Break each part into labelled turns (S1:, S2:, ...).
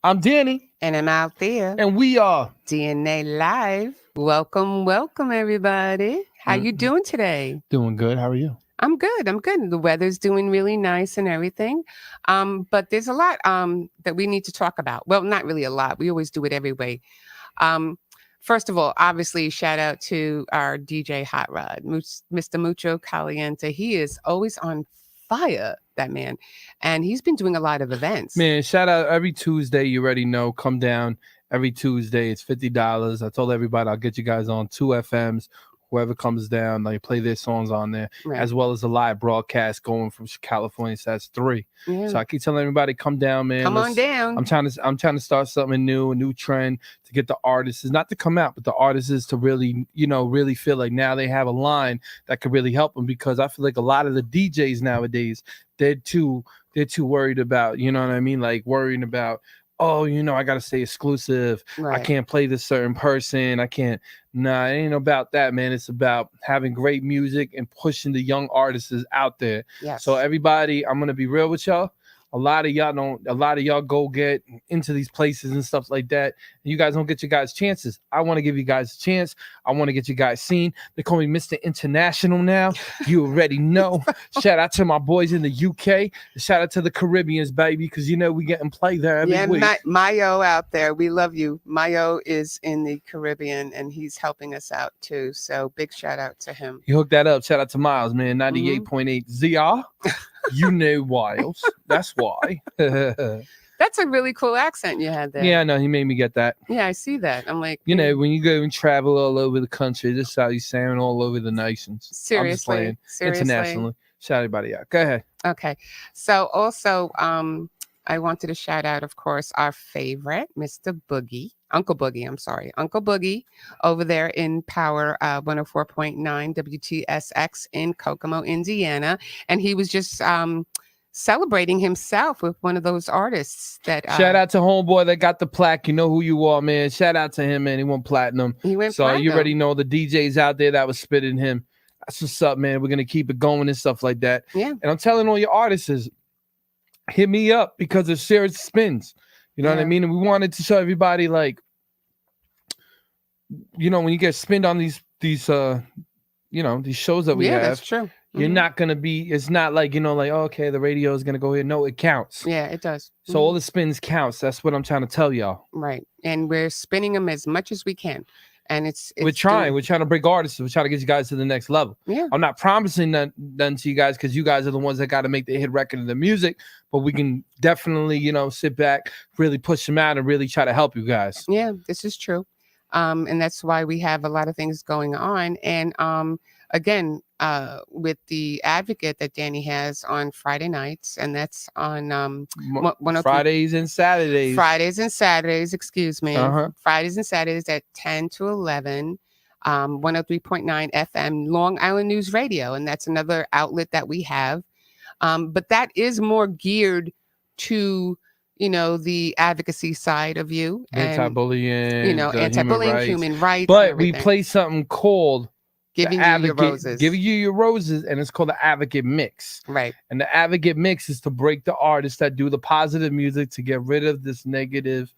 S1: I'm Danny.
S2: And I'm out there.
S1: And we are
S2: DNA Live. Welcome, everybody. How you doing today?
S1: Doing good. How are you?
S2: I'm good. The weather's doing really nice and everything. But there's a lot that we need to talk about. Well, not really a lot. We always do it every way. First of all, obviously, shout out to our DJ Hot Rod, Mr. Mucho Caliente. He is always on fire, that man. And he's been doing a lot of events.
S1: Man, shout out every Tuesday. You already know. Come down every Tuesday. It's $50. I told everybody I'll get you guys on 2 FMs. Whoever comes down, like play their songs on there, right, as well as a live broadcast going from California. So that's 3. Yeah. So I keep telling everybody, come down, man.
S2: Come on down.
S1: I'm trying to start something new, a new trend to get the artists, not to come out, but the artists to really, really feel like now they have a line that could really help them, because I feel like a lot of the DJs nowadays, they're too worried about, you know what I mean? Like worrying about, oh, I got to stay exclusive. Right. I can't play this certain person. I can't. Nah, it ain't about that, man. It's about having great music and pushing the young artists out there.
S2: Yes.
S1: So everybody, I'm going to be real with y'all. A lot of y'all go get into these places and stuff like that. And you guys don't get your guys' chances. I want to give you guys a chance. I want to get you guys seen. They call me Mr. International now. You already know. Shout out to my boys in the UK. Shout out to the Caribbeans, baby, because we getting play there every week.
S2: Mayo out there. We love you. Mayo is in the Caribbean, and he's helping us out too. So big shout out to him.
S1: You hooked that up. Shout out to Miles, man. 98.8 ZR. You know Wiles. That's why.
S2: That's a really cool accent you had there.
S1: Yeah, I know. He made me get that.
S2: Yeah, I see that. I'm like,
S1: when you go and travel all over the country, this is how you sound all over the nations.
S2: Seriously.
S1: Internationally. Shout everybody out. Go ahead.
S2: Okay. So also, I wanted to shout out, of course, our favorite, Mr. Uncle Boogie, over there in Power 104.9 WTSX in Kokomo, Indiana. And he was just celebrating himself with one of those artists that...
S1: Shout out to homeboy that got the plaque. You know who you are, man. Shout out to him, man. He went platinum. So you already know the DJs out there that was spitting him. That's what's up, man. We're going to keep it going and stuff like that.
S2: Yeah.
S1: And I'm telling all your artists, hit me up because of Serious Spins. You know what I mean? And we wanted to show everybody, like, when you get spinned on these these shows that we have.
S2: Yeah, that's true.
S1: You're not going to be, it's not like, okay, the radio is going to go here. No, it counts.
S2: Yeah, it does.
S1: So all the spins counts. That's what I'm trying to tell y'all.
S2: Right. And we're spinning them as much as we can. And we're
S1: trying to break artists. We're trying to get you guys to the next level.
S2: Yeah.
S1: I'm not promising none to you guys, because you guys are the ones that got to make the hit record of the music, but we can definitely, sit back, really push them out and really try to help you guys.
S2: Yeah, this is true. And that's why we have a lot of things going on. And again, with the Advocate that Danny has on Friday nights, and that's on
S1: Fridays and Saturdays.
S2: Fridays and Saturdays, excuse me.
S1: Uh-huh.
S2: Fridays and Saturdays at 10 to 11, 103.9 FM, Long Island News Radio. And that's another outlet that we have. But that is more geared to the advocacy side of you,
S1: anti-bullying,
S2: anti-bullying, human rights.
S1: But we play something called
S2: Giving You Your Roses.
S1: Giving You Your Roses, and it's called the Advocate Mix.
S2: Right.
S1: And the Advocate Mix is to break the artists that do the positive music to get rid of this negative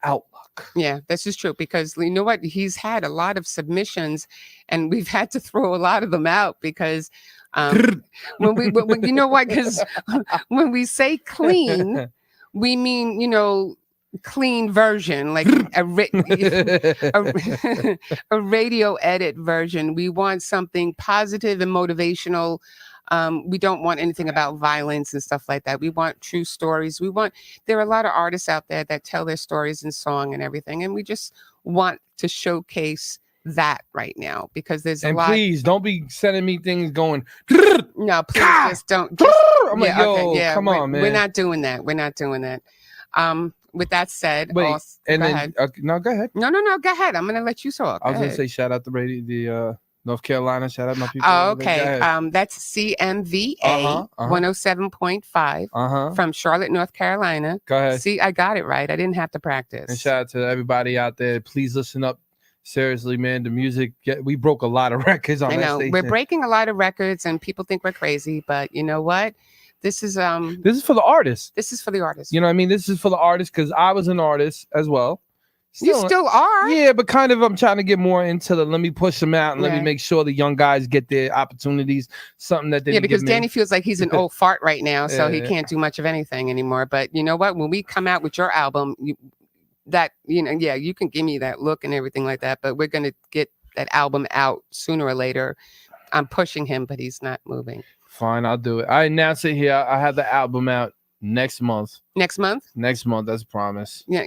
S1: outlook.
S2: Yeah, this is true, because you know what? He's had a lot of submissions, and we've had to throw a lot of them out because when you know what? Because when we say clean, we mean, clean version, like a radio edit version. We want something positive and motivational. We don't want anything about violence and stuff like that. We want true stories. There are a lot of artists out there that tell their stories in song and everything. And we just want to showcase that right now, because there's a lot. And
S1: please don't be sending me things going.
S2: No, please just don't.
S1: I'm like, come on, man.
S2: We're not doing that. With that said,
S1: go ahead.
S2: No, go ahead. I'm going to let you talk.
S1: I was going to say, shout out the radio, the North Carolina. Shout out my people.
S2: Oh, okay. That's CMVA 107.5 from Charlotte, North Carolina.
S1: Go ahead.
S2: See, I got it right. I didn't have to practice.
S1: And shout out to everybody out there. Please listen up. seriously, man, the music, we broke a lot of records on
S2: I
S1: that
S2: know
S1: station.
S2: we're breaking a lot of records, and people think we're crazy, but you know what? This is
S1: for the artists.
S2: This is for the artists.
S1: You know what I mean? This is for the artists because I was an artist as well.
S2: You still are?
S1: Yeah, but kind of I'm trying to get more into let me push them out and let me make sure the young guys get their opportunities, something that they
S2: because Danny feels like he's an old fart right now, so he can't do much of anything anymore. But you know what? When we come out with your album, you can give me that look and everything like that, but we're going to get that album out sooner or later. I'm pushing him, but he's not moving.
S1: Fine, I'll do it. I announce it here. I have the album out next month.
S2: Next month?
S1: Next month, that's a promise.
S2: Yeah.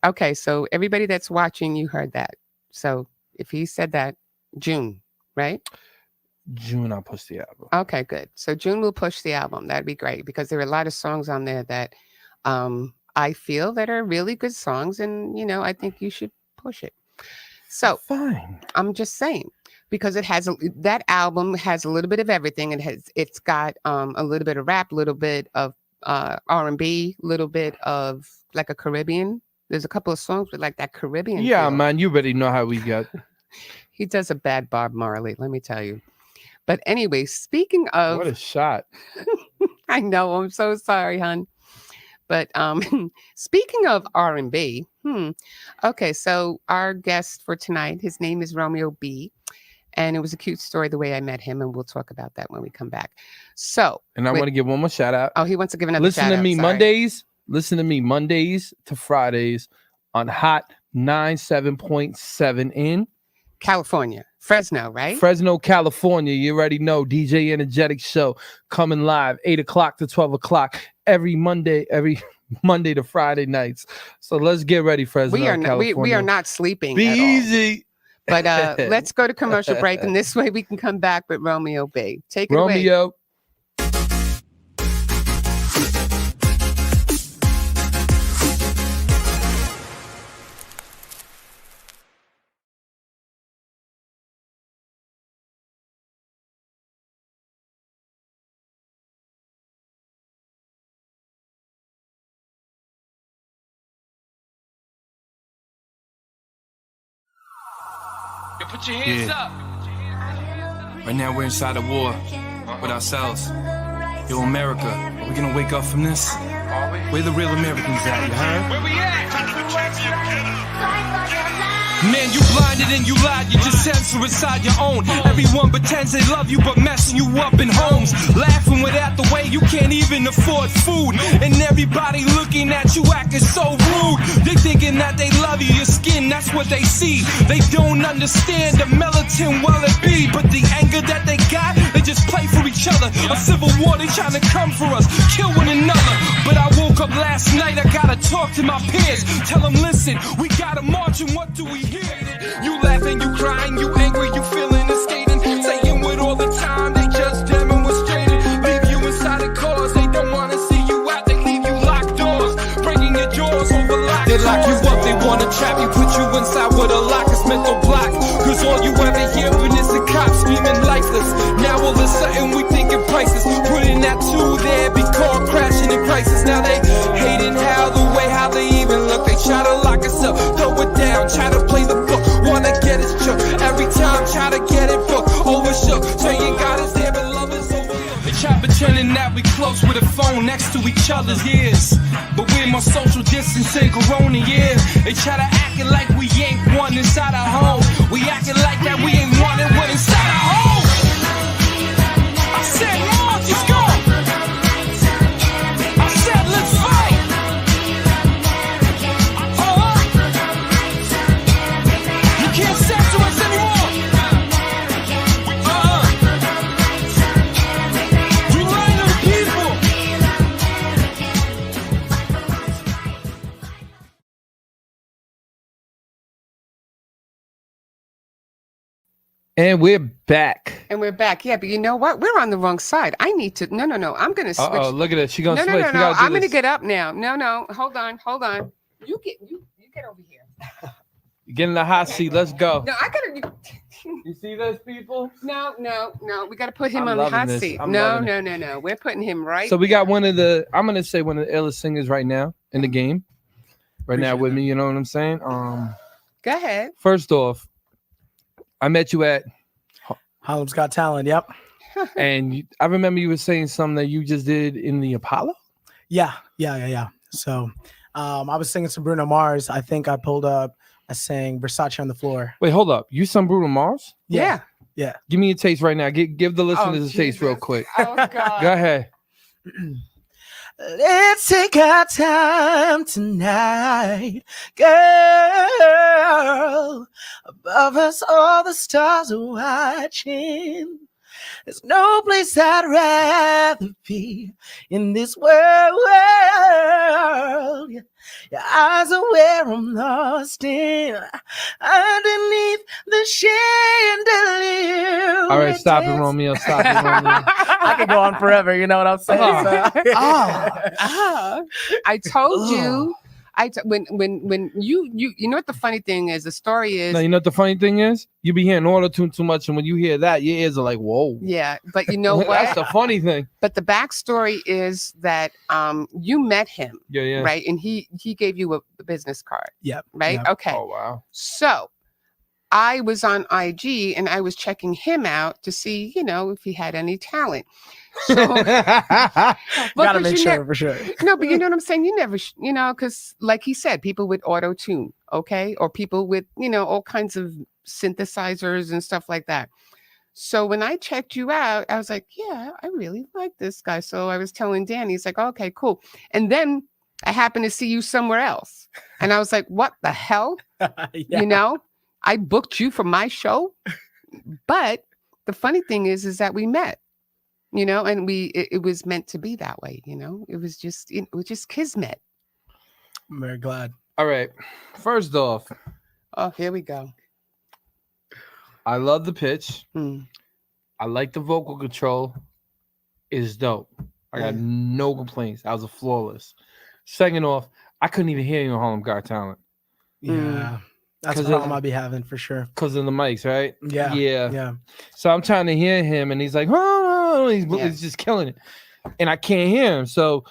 S2: Okay, so everybody that's watching, you heard that. So if he said that, June, right?
S1: June, I'll push the album.
S2: Okay, good. So June will push the album. That'd be great because there are a lot of songs on there that I feel that are really good songs, and I think you should push it. So
S1: fine.
S2: I'm just saying because that album has a little bit of everything. It's got a little bit of rap, a little bit of R&B, a little bit of like a Caribbean. There's a couple of songs with like that Caribbean.
S1: Yeah,
S2: feel.
S1: man, you already know how we get.
S2: He does a bad Bob Marley, let me tell you. But anyway, speaking of,
S1: what a shot!
S2: I know. I'm so sorry, hon. But speaking of R&B, okay, so our guest for tonight, his name is Romeo B, and it was a cute story the way I met him, and we'll talk about that when we come back. So,
S1: and I want to give one more shout out.
S2: Oh, he wants to give another.
S1: Listen
S2: shout
S1: to
S2: out.
S1: me
S2: Sorry.
S1: Mondays. Listen to me Mondays to Fridays on Hot 97.7 in
S2: California, Fresno, right?
S1: Fresno, California. You already know. DJ Energetic Show coming live 8 o'clock to 12 o'clock every Monday to Friday nights. So let's get ready, Fresno, California.
S2: We are not sleeping.
S1: Be easy.
S2: But let's go to commercial break, and this way we can come back with Romeo B. Take it away.
S1: Romeo.
S3: Put your hands up. Right now we're inside a war with ourselves. Yo, America, are we gonna wake up from this? Where the real Americans at, you heard? Where we at? Man, you blinded and you lied, you just censor inside your own. Everyone pretends they love you, but messing you up in homes. Laughing without the way you can't even afford food. And everybody looking at you acting so rude. They thinking that they love you, your skin, that's what they see. They don't understand the militant well it be. But the anger that they got, they just play for each other. A civil war, they trying to come for us, kill one another. But I woke up last night, I gotta talk to my peers. Tell them, listen, we gotta march and what do we hear? You laughing, you crying, you angry, you feeling and skating. Saying with all the time, they just demonstrated. Leave you inside the cars, they don't wanna see you out. They leave you locked doors, breaking your jaws over locked. They lock you up, they wanna trap you, put you inside with a lock, it's mental block. Cause all you ever hearing is the cops screaming lifeless. Now all of a sudden we thinking prices. Putting that two there, be caught crashing in crisis. Now they hating how they even look. They try to lock us up, throw it down, try to play the book. Wanna get us shook, every time try to get it booked. Overshook, saying God is there but love is overlooked. They try pretending that we close with a phone next to each other's ears. But we're more social distancing corona years. They try to acting like we ain't one inside our home. We acting like that we ain't one and one inside our home. I said, Lord, let's go. I said, let's fight. You can't censor us anymore. You lying to the people.
S1: And we're back.
S2: And we're back. Yeah, but you know what? We're on the wrong side. I need to. No. I'm going to switch.
S1: Oh, look at it. She's going to
S2: No,
S1: switch.
S2: no. I'm going to get up now. No. Hold on. You get over here.
S1: Get in the hot seat. Let's go.
S2: No, I got to.
S1: You see those people?
S2: No. We got to put him
S1: I'm
S2: on the
S1: loving
S2: hot
S1: this.
S2: seat.
S1: I'm
S2: No.
S1: loving it.
S2: We're putting him right.
S1: So we got one of the illest singers right now in the game. Right now with me, you know what I'm saying?
S2: Go ahead.
S1: First off, I met you at,
S4: Harlem's Got Talent. Yep.
S1: and I remember you were saying something that you just did in the Apollo.
S4: Yeah. So, I was singing some Bruno Mars. I think I pulled up. I sang Versace on the Floor.
S1: Wait, hold up. You some Bruno Mars?
S2: Yeah.
S1: Give me a taste right now. Give the listeners a taste real quick.
S2: Oh, God.
S1: Go ahead.
S4: Let's take our time tonight, girl. Above us, all the stars are watching. There's no place I'd rather be in this world. Your eyes are where I'm lost in, underneath the chandelier.
S1: All right, stop it, Romeo. Stop it, Romeo.
S4: I could go on forever. You know what I'm saying?
S2: I told you. When you know what the funny thing is, the story is.
S1: No, you know what the funny thing is? You be hearing auto-tune too much, and when you hear that, your ears are like, whoa.
S2: Yeah, but you know what?
S1: That's the funny thing.
S2: But the backstory is that you met him,
S1: Yeah.
S2: right? And he gave you a business card.
S4: Yep.
S2: Right?
S4: Yep.
S2: Okay.
S1: Oh, wow.
S2: So I was on IG and I was checking him out to see, if he had any talent. So,
S4: Gotta make sure
S2: never,
S4: for sure.
S2: no, but you know what I'm saying? You never, because like he said, people with auto tune, okay, or people with all kinds of synthesizers and stuff like that. So when I checked you out, I was like, yeah, I really like this guy. So I was telling Danny, he's like, okay, cool. And then I happened to see you somewhere else, and I was like, what the hell?
S4: Yeah.
S2: I booked you for my show, but the funny thing is that we met. And it was meant to be that way, it was just kismet.
S4: I'm very glad.
S1: All right. First off,
S2: Oh, here we go.
S1: I love the pitch.
S2: Mm.
S1: I like the vocal control. It's dope. I got no complaints. That was a flawless. Second off, I couldn't even hear you on Harlem Got Talent.
S4: Yeah. That's a
S1: 'Cause
S4: problem I'll be having for sure.
S1: Because of the mics, right?
S4: Yeah.
S1: So I'm trying to hear him, and he's like, oh, he's just killing it. And I can't hear him. So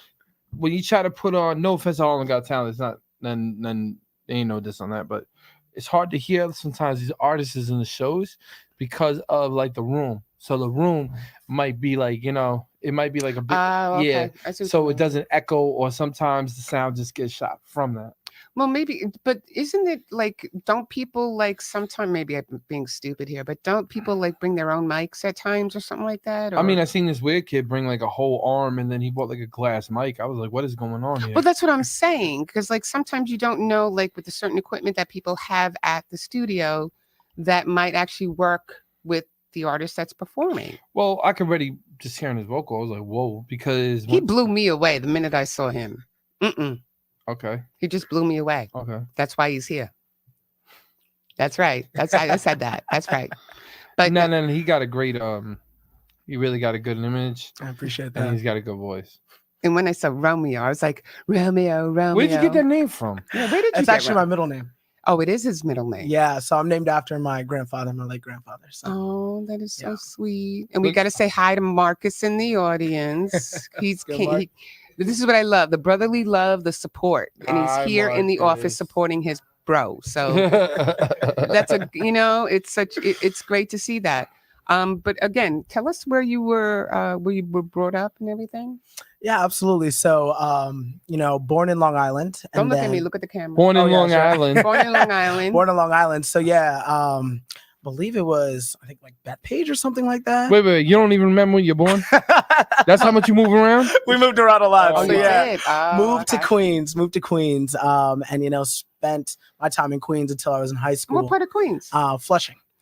S1: when you try to put on, no offense to Harlem Got Talent, it's not, none, ain't no this on that, but it's hard to hear sometimes these artists in the shows because of like the room. So the room might be like, it might be like a bit,
S2: Okay.
S1: yeah.
S2: I see what
S1: So
S2: you
S1: it
S2: mean.
S1: doesn't echo, or sometimes the sound just gets shot from that.
S2: Well, maybe, but isn't it like, don't people like sometimes, maybe I'm being stupid here, but don't people like bring their own mics at times or something like that? Or...
S1: I mean, I seen this weird kid bring like a whole arm, and then he bought like a glass mic. I was like, what is going on here?
S2: Well, that's what I'm saying. Because like sometimes you don't know, like with the certain equipment that people have at the studio that might actually work with the artist that's performing.
S1: Well, I could already just hearing his vocal. I was like, whoa, because
S2: He blew me away the minute I saw him.
S1: Okay.
S2: He just blew me away.
S1: Okay.
S2: That's why he's here. That's right. I said that. That's right. But
S1: no, he got a great he really got a good image,
S4: I appreciate
S1: and
S4: that.
S1: he's got a good voice.
S2: and when I saw Romeo, I was like, Romeo.
S1: Where'd you get that name from?
S2: Yeah, where did you
S4: It's
S2: get
S4: actually my middle name.
S2: Oh, it is his middle name.
S4: Yeah, so I'm named after my grandfather, my late grandfather. So
S2: Oh, that is so
S4: Yeah.
S2: sweet. And we
S1: Look-
S2: got to say hi to Marcus in the audience. He's
S4: Good, Mark.
S2: this is what I love, the brotherly love, the support. And he's
S1: Hi,
S2: here in the office
S1: Marcus.
S2: supporting his bro. So that's it's great to see that. But again, tell us where you were brought up and everything.
S4: yeah, absolutely. So born in Long Island.
S2: Don't
S4: and
S2: look at
S4: then-
S2: me, look at the camera.
S1: Born in
S4: Oh, yeah,
S1: Long
S4: sure.
S1: Island.
S2: Born in Long Island.
S4: Born in Long Island. So yeah, believe it was, I think, like Bethpage or something like that.
S1: Wait, you don't even remember when you're born? That's how much you move around?
S4: We moved around a lot.
S1: Oh,
S4: so
S2: you
S4: yeah.
S2: did? Oh,
S4: Moved to
S2: okay.
S4: Queens, and spent my time in Queens until I was in high
S2: What
S4: school.
S2: part of Queens?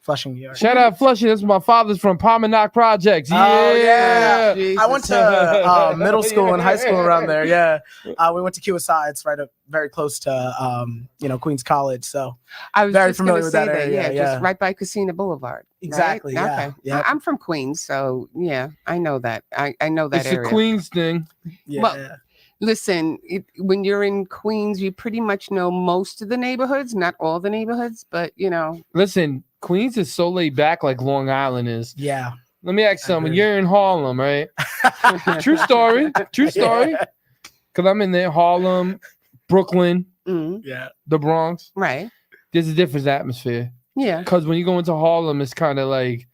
S4: Flushing, New York.
S1: Shout out Flushing. That's my father's from Palmanock Projects. Yeah.
S4: Oh, yeah.
S2: Jesus.
S4: I went to middle school and high school around there. Yeah, we went to QSI. It's right up very close to Queens College. So
S2: I was
S4: very
S2: just gonna
S4: familiar with
S2: say
S4: that area, yeah.
S2: just right by Casino Boulevard. right?
S4: Exactly, yeah,
S2: Okay.
S4: yeah.
S2: I'm from Queens, so yeah, I know that. I know that
S1: It's
S2: area.
S1: a Queens thing.
S4: yeah,
S2: Well, Listen, when you're in Queens, you pretty much know most of the neighborhoods, not all the neighborhoods, but
S1: Listen, Queens is so laid back like Long Island is.
S4: yeah.
S1: Let me ask you something.
S4: agree.
S1: You're in Harlem, right? True story. True story. Because I'm in there, Harlem, Brooklyn,
S2: Mm,
S4: Yeah.
S1: the Bronx.
S2: right.
S1: there's a different atmosphere.
S2: Yeah.
S1: Because when you go into Harlem, it's kind of like,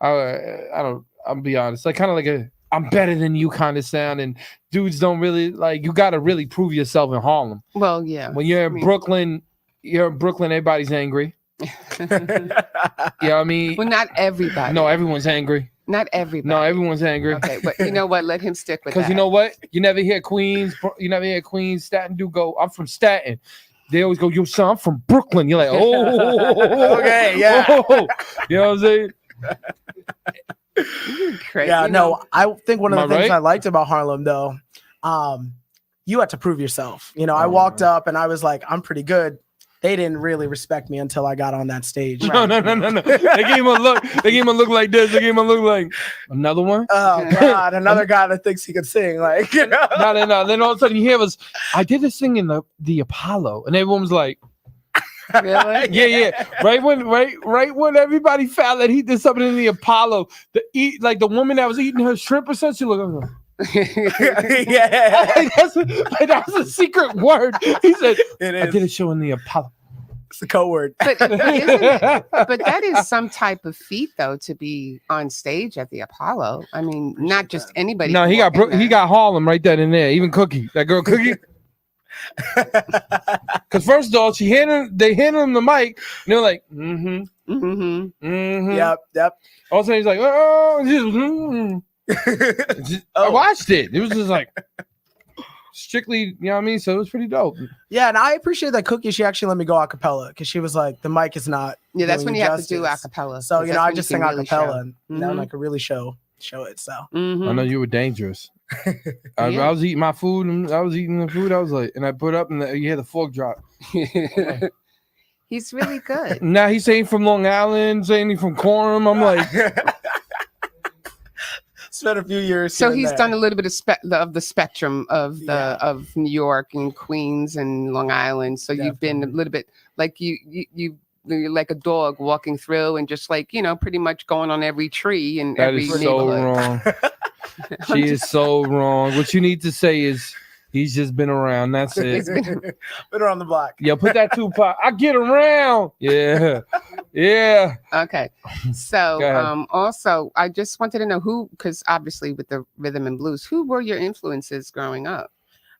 S1: I'll be honest, like kind of like a I'm better than you kind of sound, and dudes don't really like. You got to really prove yourself in Harlem.
S2: Well, yeah.
S1: When you're in Brooklyn, everybody's angry. You know what I mean?
S2: Well, not everybody.
S1: No, everyone's angry.
S2: Not everybody.
S1: No, everyone's angry.
S2: Okay, but you know what? Let him stick with that.
S1: Because you know what? You never hear Queens. Staten do go. I'm from Staten. They always go, yo, son, I'm from Brooklyn. You're like, oh,
S4: okay, yeah.
S1: Oh. You know what I'm saying?
S2: Crazy,
S4: Yeah, no, I think one of the things
S1: right?
S4: I liked about Harlem, though, you had to prove yourself. You know, I walked up and I was like, I'm pretty good. They didn't really respect me until I got on that stage.
S1: No. They gave him a look. They gave him a look like this. They gave him a look like another one.
S4: Oh God, another guy that thinks he could sing. Like, you know?
S1: No. Then all of a sudden you hear us. I did this thing in the Apollo, and everyone was like,
S2: Really?
S1: yeah. Right when everybody found that he did something in the Apollo, the woman that was eating her shrimp or something, she looked.
S4: Yeah,
S1: That was a secret word. He said,
S4: it
S1: I
S4: is.
S1: did a show in the Apollo.
S4: It's a code word.
S2: But that is some type of feat, though, to be on stage at the Apollo. I mean, not just anybody.
S1: No,
S2: can
S1: he
S2: walk in there.
S1: got Harlem right then and there. Even Cookie, that girl Cookie. Because first of all, they handed him the mic, and they're like,
S4: Yep.
S1: All of a sudden he's like, oh, I watched it. It was just like strictly, you know what I mean? So it was pretty dope.
S4: Yeah, and I appreciate that Cookie. She actually let me go a cappella because she was like, the mic is not.
S2: Yeah, that's
S4: doing
S2: when you have to
S4: justice.
S2: do a cappella.
S4: So
S2: because
S4: you know,
S2: that's
S4: I
S2: when
S4: just
S2: you
S4: sing
S2: can
S4: a
S2: really
S4: cappella,
S2: show.
S4: and and I could really show it. So
S1: I know you were dangerous. I
S2: Yeah.
S1: was eating my food, and I was eating the food. I was like, and I put up, and you hear the fork drop.
S2: He's really good.
S1: Now he's saying from Long Island, saying he's from Quorum. I'm like,
S4: spent a few years.
S2: So
S4: here and
S2: he's
S4: there.
S2: done a little bit of the spectrum of of New York and Queens and Long Island. So you've been a little bit like you're like a dog walking through and just like, you know, pretty much going on every tree and
S1: that
S2: every
S1: is so
S2: neighborhood.
S1: wrong. She is so wrong. What you need to say is he's just been around. That's it.
S2: He's been-
S4: Been around the block.
S1: Yo, put that Tupac. I get around. Yeah.
S2: Okay. So
S1: Go ahead.
S2: also I just wanted to know who, because obviously with the rhythm and blues, who were your influences growing up?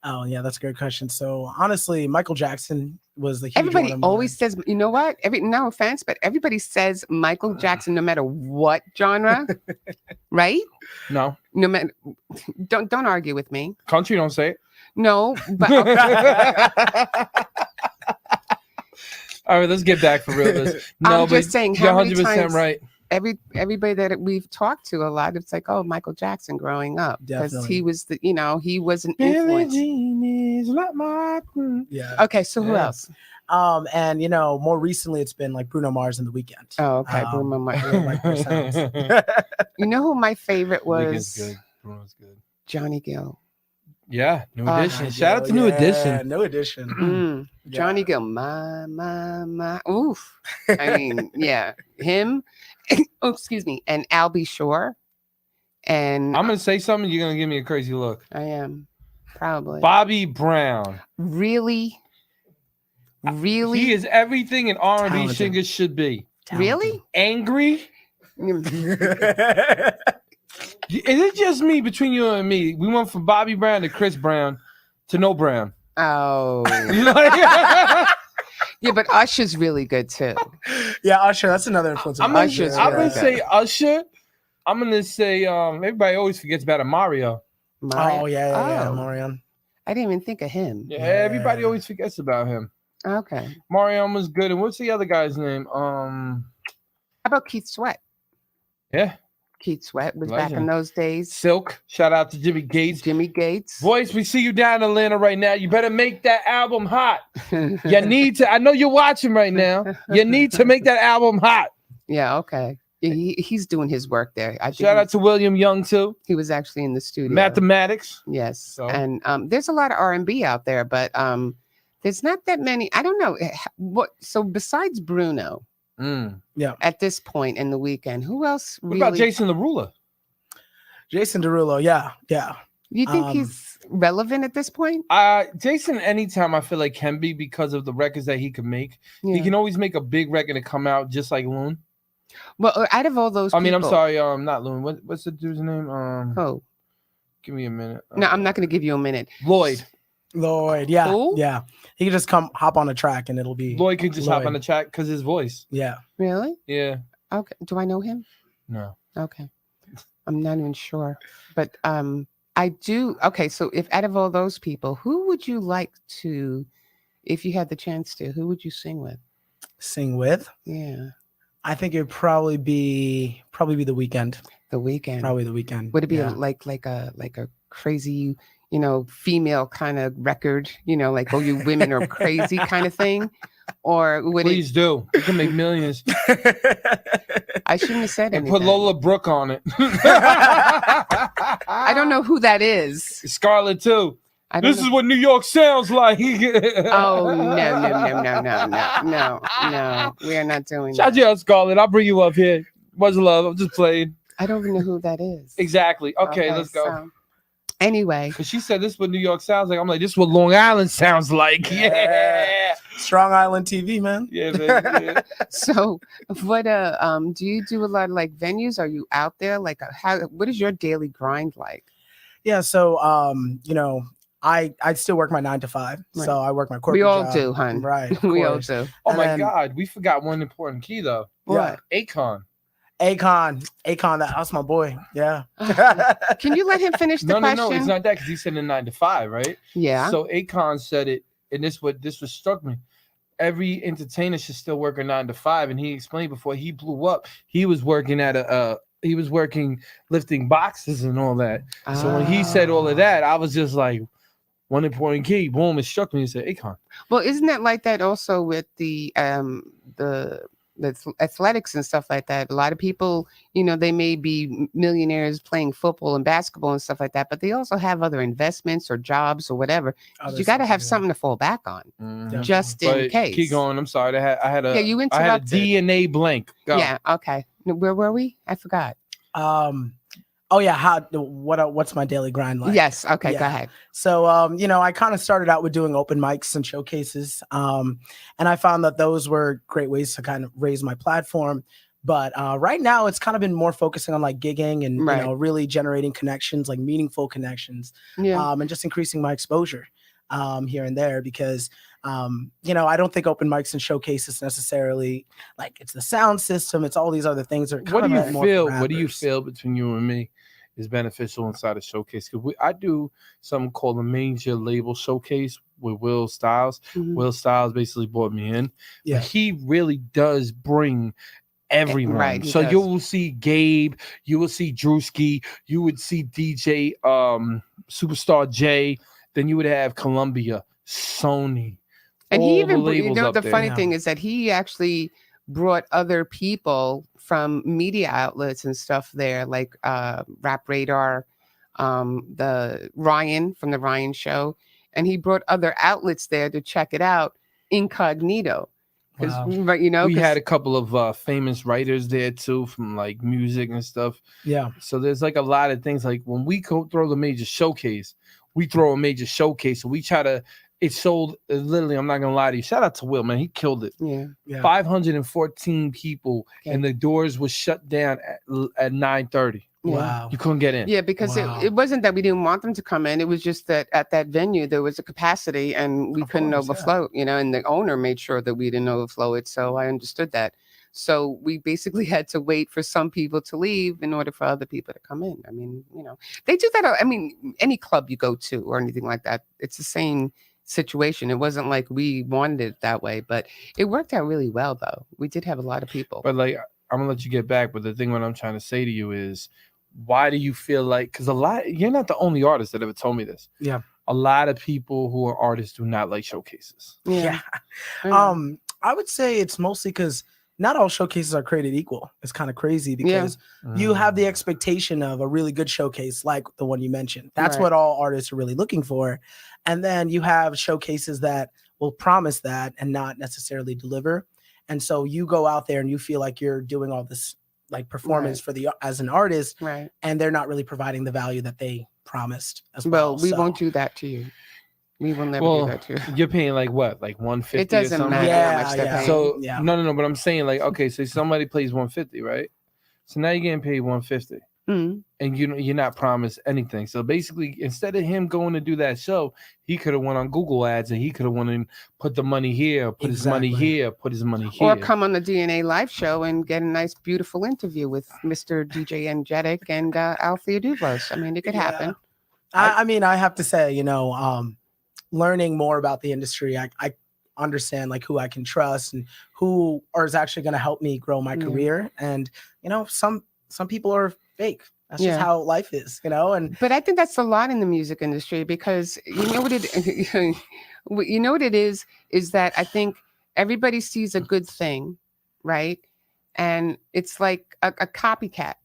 S4: Oh yeah, that's a good question. So honestly, Michael Jackson was the huge
S2: Everybody
S4: one of mine.
S2: always says, you know what? No offense, but everybody says Michael Jackson no matter what genre, right?
S1: No.
S2: No matter, don't argue with me.
S1: Country don't say it.
S2: No, but
S1: All right, let's get back for real. No,
S2: I'm just saying,
S1: you're
S2: how many
S1: 100%
S2: times
S1: right.
S2: everybody that we've talked to a lot, it's like, oh, Michael Jackson growing up, because
S4: Definitely.
S2: he was he was an
S1: Billie
S2: influence.
S1: Jean is like Martin.
S4: Yeah.
S2: Okay, so who
S1: Yeah.
S2: else?
S4: And you know, more recently it's been like Bruno Mars and The Weeknd.
S2: Oh, okay,
S4: Um,
S2: Bruno Mars.
S4: I really like their sounds.
S2: You know who my favorite
S1: Weeknd's
S2: was?
S1: good. Bruno's good.
S2: Johnny Gill.
S1: Yeah, New
S2: Oh,
S1: Edition. Shout out to New
S4: Yeah,
S1: Edition.
S4: New Edition.
S2: Mm, Johnny Gill, my. Oof. I mean, yeah, him. Oh, excuse me, and Albie Shore. And
S1: I'm gonna say something. You're gonna give me a crazy look.
S2: I am probably
S1: Bobby Brown.
S2: really.
S1: He is everything an R&B
S4: Talented.
S1: singer should be.
S2: Really?
S1: Angry. Is it just me between you and me? We went from Bobby Brown to Chris Brown to no Brown.
S2: Oh,
S1: You know?
S2: yeah, but Usher's really good too.
S4: Yeah, Usher. That's another influence. of
S1: I'm gonna,
S4: Usher.
S2: Usher's
S1: I'm
S2: really
S1: gonna
S2: good.
S1: say Usher. I'm gonna say everybody always forgets about Mario.
S2: Mario.
S4: Oh yeah,
S2: Oh.
S4: Marion.
S2: I didn't even think of him.
S1: Yeah,
S4: Yeah.
S1: everybody always forgets about him.
S2: Okay.
S1: Mario was good. And what's the other guy's name?
S2: How about Keith Sweat?
S1: Yeah,
S2: Keith Sweat was back in
S1: Legend.
S2: those days.
S1: Silk. Shout out to Jimmy Gates.
S2: Jimmy Gates.
S1: Voice, we see you down in Atlanta right now. You better make that album hot. You need to. I know you're watching right now. You need to make that album hot.
S2: Yeah, okay. He's doing his work there. I think
S1: Shout out to William Young too.
S2: he was actually in the studio.
S1: Mathematics.
S2: Yes.
S1: So-
S2: And there's a lot of R&B out there, but there's not that many. I don't know what. So besides Bruno, at this point in the weekend, who else?
S1: What
S2: Really?
S1: about Jason the Ruler?
S4: Jason Derulo. Yeah.
S2: You think he's relevant at this point?
S1: Jason, anytime I feel like can be because of the records that he can make.
S2: Yeah.
S1: He can always make a big record and come out just like Loon.
S2: Well, out of all those,
S1: I mean, I'm
S2: people-
S1: sorry, not Loon. What's the dude's name?
S2: Who?
S1: Give me a minute.
S2: No, I'm not going to give you a minute.
S1: Lloyd.
S4: Yeah,
S2: Who?
S4: yeah. He can just hop on a track and it'll be
S1: Lloyd can just hop on the track because his voice.
S4: Yeah.
S2: Really?
S1: Yeah.
S2: Okay. Do I know him?
S1: No.
S2: Okay. I'm not even sure, but I do. Okay, so if out of all those people, who would you like to, if you had the chance to, who would you sing with?
S4: Sing with?
S2: Yeah.
S4: I think it'd probably be The Weeknd.
S2: The Weeknd.
S4: Probably The Weeknd.
S2: Would it be like a crazy, female kind of record, like, oh, you women are crazy kind of thing? Or would
S1: Please do. You can make millions.
S2: I shouldn't have said
S1: And
S2: anything.
S1: put Lola Brooke on it.
S2: I don't know who that is.
S1: Scarlett too.
S2: I don't
S1: This
S2: know.
S1: is what New York sounds like.
S2: Oh, no. We are not doing
S1: Shout
S2: that.
S1: you out, Scarlett. I'll bring you up here. Much love. I'm just playing.
S2: I don't even know who that is.
S1: Exactly. Okay, let's go.
S2: So, anyway.
S1: Because she said this is what New York sounds like. I'm like, this is what Long Island sounds like. Yeah.
S4: Strong Island TV, man.
S1: Yeah, man. Yeah.
S2: So what do you do a lot of like venues? Are you out there? Like what is your daily grind like?
S4: Yeah, so I still work my 9 to 5.
S2: Right.
S4: So I work my corporate
S2: We all
S4: job.
S2: do, hun.
S4: Right. of
S2: We all
S4: course.
S2: do.
S1: Oh
S4: And
S1: my
S4: then-
S1: God. We forgot one important key though.
S2: What?
S1: Akon.
S4: Akon, that's my boy. Yeah.
S2: Can you let him finish the question?
S1: No, it's not that because he said in 9 to 5, right?
S2: Yeah.
S1: So Akon said it, and this what struck me. Every entertainer should still work a 9 to 5, and he explained before he blew up, he was working at lifting boxes and all that. So when he said all of that, I was just like, one important key, boom, it struck me and said Akon.
S2: Well, isn't that like that also with the athletics and stuff like that? A lot of people, they may be millionaires playing football and basketball and stuff like that, but they also have other investments or jobs or whatever. You got to have something to fall back on, just in
S1: But
S2: case.
S1: keep going. I'm sorry. I had a
S2: you
S1: I had a
S2: interrupted.
S1: DNA blank. Go.
S2: Yeah. Okay. Where were we? I forgot.
S4: Oh yeah, what's my daily grind like?
S2: Yes. Okay.
S4: Yeah.
S2: Go ahead.
S4: So I kind of started out with doing open mics and showcases. And I found that those were great ways to kind of raise my platform. But right now it's kind of been more focusing on like gigging and
S2: Right.
S4: really generating connections, like meaningful connections,
S2: Yeah.
S4: and just increasing my exposure here and there because I don't think open mics and showcases necessarily like it's the sound system, it's all these other things that are
S1: What
S4: kind
S1: do
S4: of
S1: you
S4: more
S1: feel?
S4: for
S1: What do you
S4: rappers.
S1: feel between you and me is beneficial inside a showcase? Because I do something called a major label showcase with Will Styles.
S2: Mhm.
S1: Will Styles basically brought me in.
S4: Yeah.
S1: But he really does bring everyone.
S2: Right, he
S1: So
S2: does.
S1: you will see Gabe, you will see Drewski, you would see DJ Superstar J, then you would have Columbia, Sony.
S2: And
S1: all
S2: he
S1: the
S2: even,
S1: labels up
S2: the
S1: there.
S2: funny
S4: Yeah.
S2: thing is that he actually brought other people from media outlets and stuff there, like Rap Radar, the Ryan from the Ryan Show, and he brought other outlets there to check it out incognito. 'Cause,
S4: Wow.
S2: right,
S1: We
S2: 'cause-
S1: had a couple of famous writers there too, from like music and stuff.
S4: Yeah.
S1: So there's like a lot of things. Like when we go throw the major showcase, we throw a major showcase. So we try to. It sold literally. I'm not gonna lie to you. Shout out to Will, man. He killed it.
S2: yeah.
S1: 514 people,
S2: Okay.
S1: and the doors were shut down at 9:30.
S2: Yeah.
S4: Wow.
S1: You couldn't get in.
S2: Yeah, because
S4: Wow.
S2: it wasn't that we didn't want them to come in. It was just that at that venue there was a capacity and we
S4: Of
S2: couldn't
S4: course, yeah.
S2: overflow, and the owner made sure that we didn't overflow it. So I understood that. So we basically had to wait for some people to leave in order for other people to come in. I mean, they do that. I mean, any club you go to or anything like that, it's the same situation. It wasn't like we wanted it that way, but it worked out really well though. We did have a lot of people.
S1: But like, I'm gonna let you get back. But the thing what I'm trying to say to you is, why do you feel like? Because you're not the only artist that ever told me this.
S4: Yeah.
S1: A lot of people who are artists do not like showcases.
S4: Yeah.
S2: I know.
S4: I would say it's mostly because not all showcases are created equal. It's kind of crazy because you have the expectation of a really good showcase like the one you mentioned. That's
S2: Right.
S4: what all artists are really looking for. And then you have showcases that will promise that and not necessarily deliver. And so you go out there and you feel like you're doing all this like performance for as an artist,
S2: Right.
S4: and they're not really providing the value that they promised as
S2: Well,
S4: well.
S2: we
S4: So,
S2: won't do that to you. We will never do that to you.
S1: You're paying like what, like 150?
S2: It doesn't
S1: or something?
S2: matter how
S4: Yeah,
S2: much they're
S4: yeah.
S2: paying.
S1: So
S4: Yeah.
S1: no. But I'm saying like, okay, so somebody plays 150, right? So now you're getting paid 150,
S2: Mhm.
S1: and you're not promised anything. So basically, instead of him going to do that show, he could have went on Google Ads and he could have went and put the money here, put his money
S4: Exactly.
S1: here, put his money here.
S2: Or come on the DNA live show and get a nice, beautiful interview with Mr. DJ Energetic and Althea Duvos. I mean, it could
S4: Yeah.
S2: happen.
S4: I mean, I have to say, learning more about the industry, I understand like who I can trust and who is actually going to help me grow my
S2: Yeah.
S4: career. And some people are fake. That's just
S2: Yeah.
S4: how life is, and
S2: But I think that's a lot in the music industry because you know what it is that I think everybody sees a good thing, right? And it's like a copycat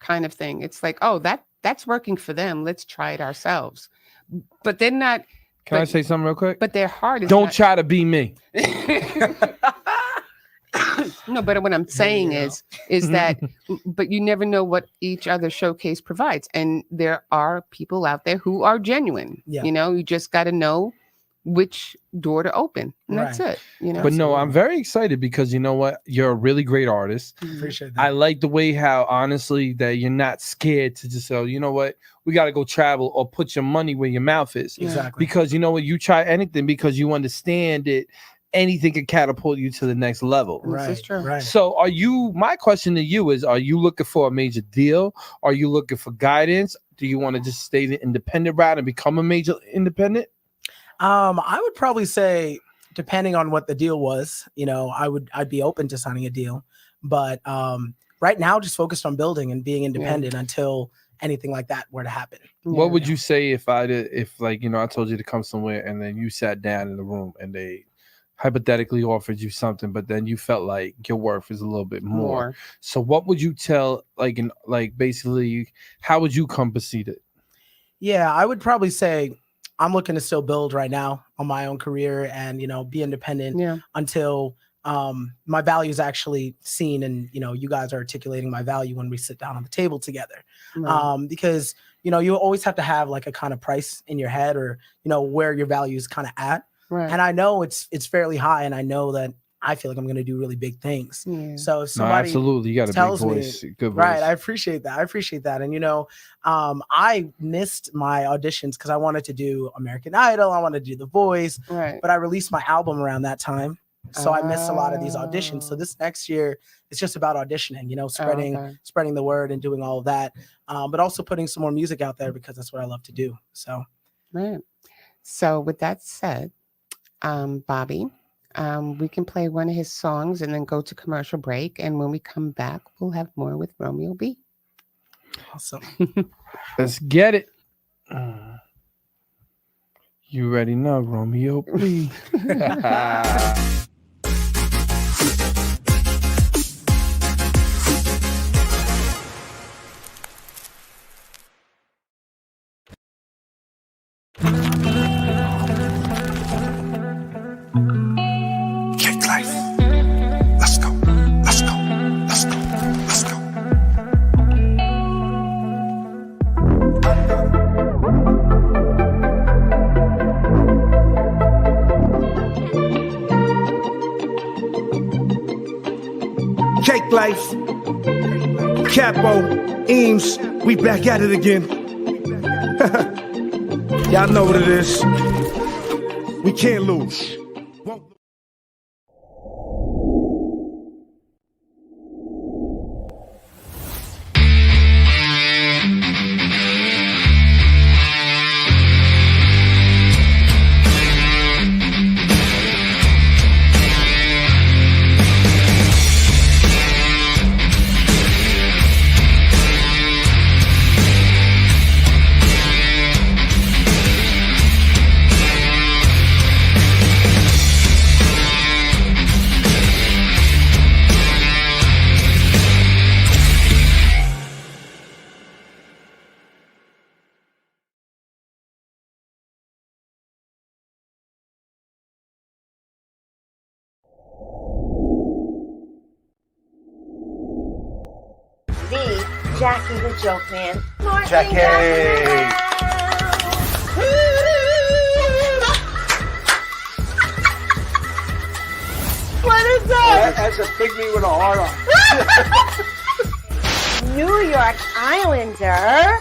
S2: kind of thing. It's like, oh, that's working for them. Let's try it ourselves. But they're not.
S1: Can I
S2: but-
S1: say something real quick?
S2: But their heart is
S1: Don't
S2: not-
S1: try to be me.
S2: No, but what I'm saying is that, but you never know what each other showcase provides, and there are people out there who are genuine.
S4: Yeah.
S2: You just got to know which door to open, and that's
S4: Right.
S2: it.
S1: But no, I'm very excited because you know what? You're a really great artist.
S4: appreciate that.
S1: I like the way how honestly that you're not scared to just say, you know what, we got to go travel or put your money where your mouth is.
S4: Exactly.
S1: Because you know what, you try anything because you understand it. Anything can catapult you to the next level.
S2: This is true.
S4: Right.
S1: So my question to you is, are you looking for a major deal? Are you looking for guidance? Do you want to just stay the independent route and become a major independent?
S4: I would probably say, depending on what the deal was, I'd be open to signing a deal. But right now, just focused on building and being independent until anything like that were to happen.
S1: What would you say if I told you to come somewhere and then you sat down in the room and they hypothetically offered you something, but then you felt like your worth is a little bit more. So what would you tell, basically, how would you come proceed it?
S4: Yeah, I would probably say I'm looking to still build right now on my own career and, be independent until my value is actually seen and, you guys are articulating my value when we sit down on the table together.
S2: Right.
S4: Because, you always have to have like a kind of price in your head or, where your value is kind of at.
S2: Right.
S4: And I know it's fairly high and I know that I feel like I'm going to do really big things.
S2: Yeah.
S4: So if somebody
S1: absolutely, you got a big
S4: tells
S1: voice,
S4: me,
S1: good voice.
S4: right, I appreciate that. And I missed my auditions because I wanted to do American Idol, I wanted to do The Voice,
S2: Right.
S4: but I released my album around that time, so I missed a lot of these auditions. So this next year, it's just about auditioning, spreading the word and doing all of that, but also putting some more music out there because that's what I love to do. So,
S2: Right. So with that said, Bobby, we can play one of his songs and then go to commercial break. And when we come back, we'll have more with Romeo B.
S4: awesome.
S1: Let's get it. You already know, Romeo B.
S3: Cake life. Let's go. Let's go. Let's go. Let's go.
S5: Cake life. Capo. Eames. We back at it again. Y'all know what it is. We can't lose.
S6: The Jackie the Joke Man.
S5: Jackie.
S6: As a pygmy with a heart on.
S7: New York Islander,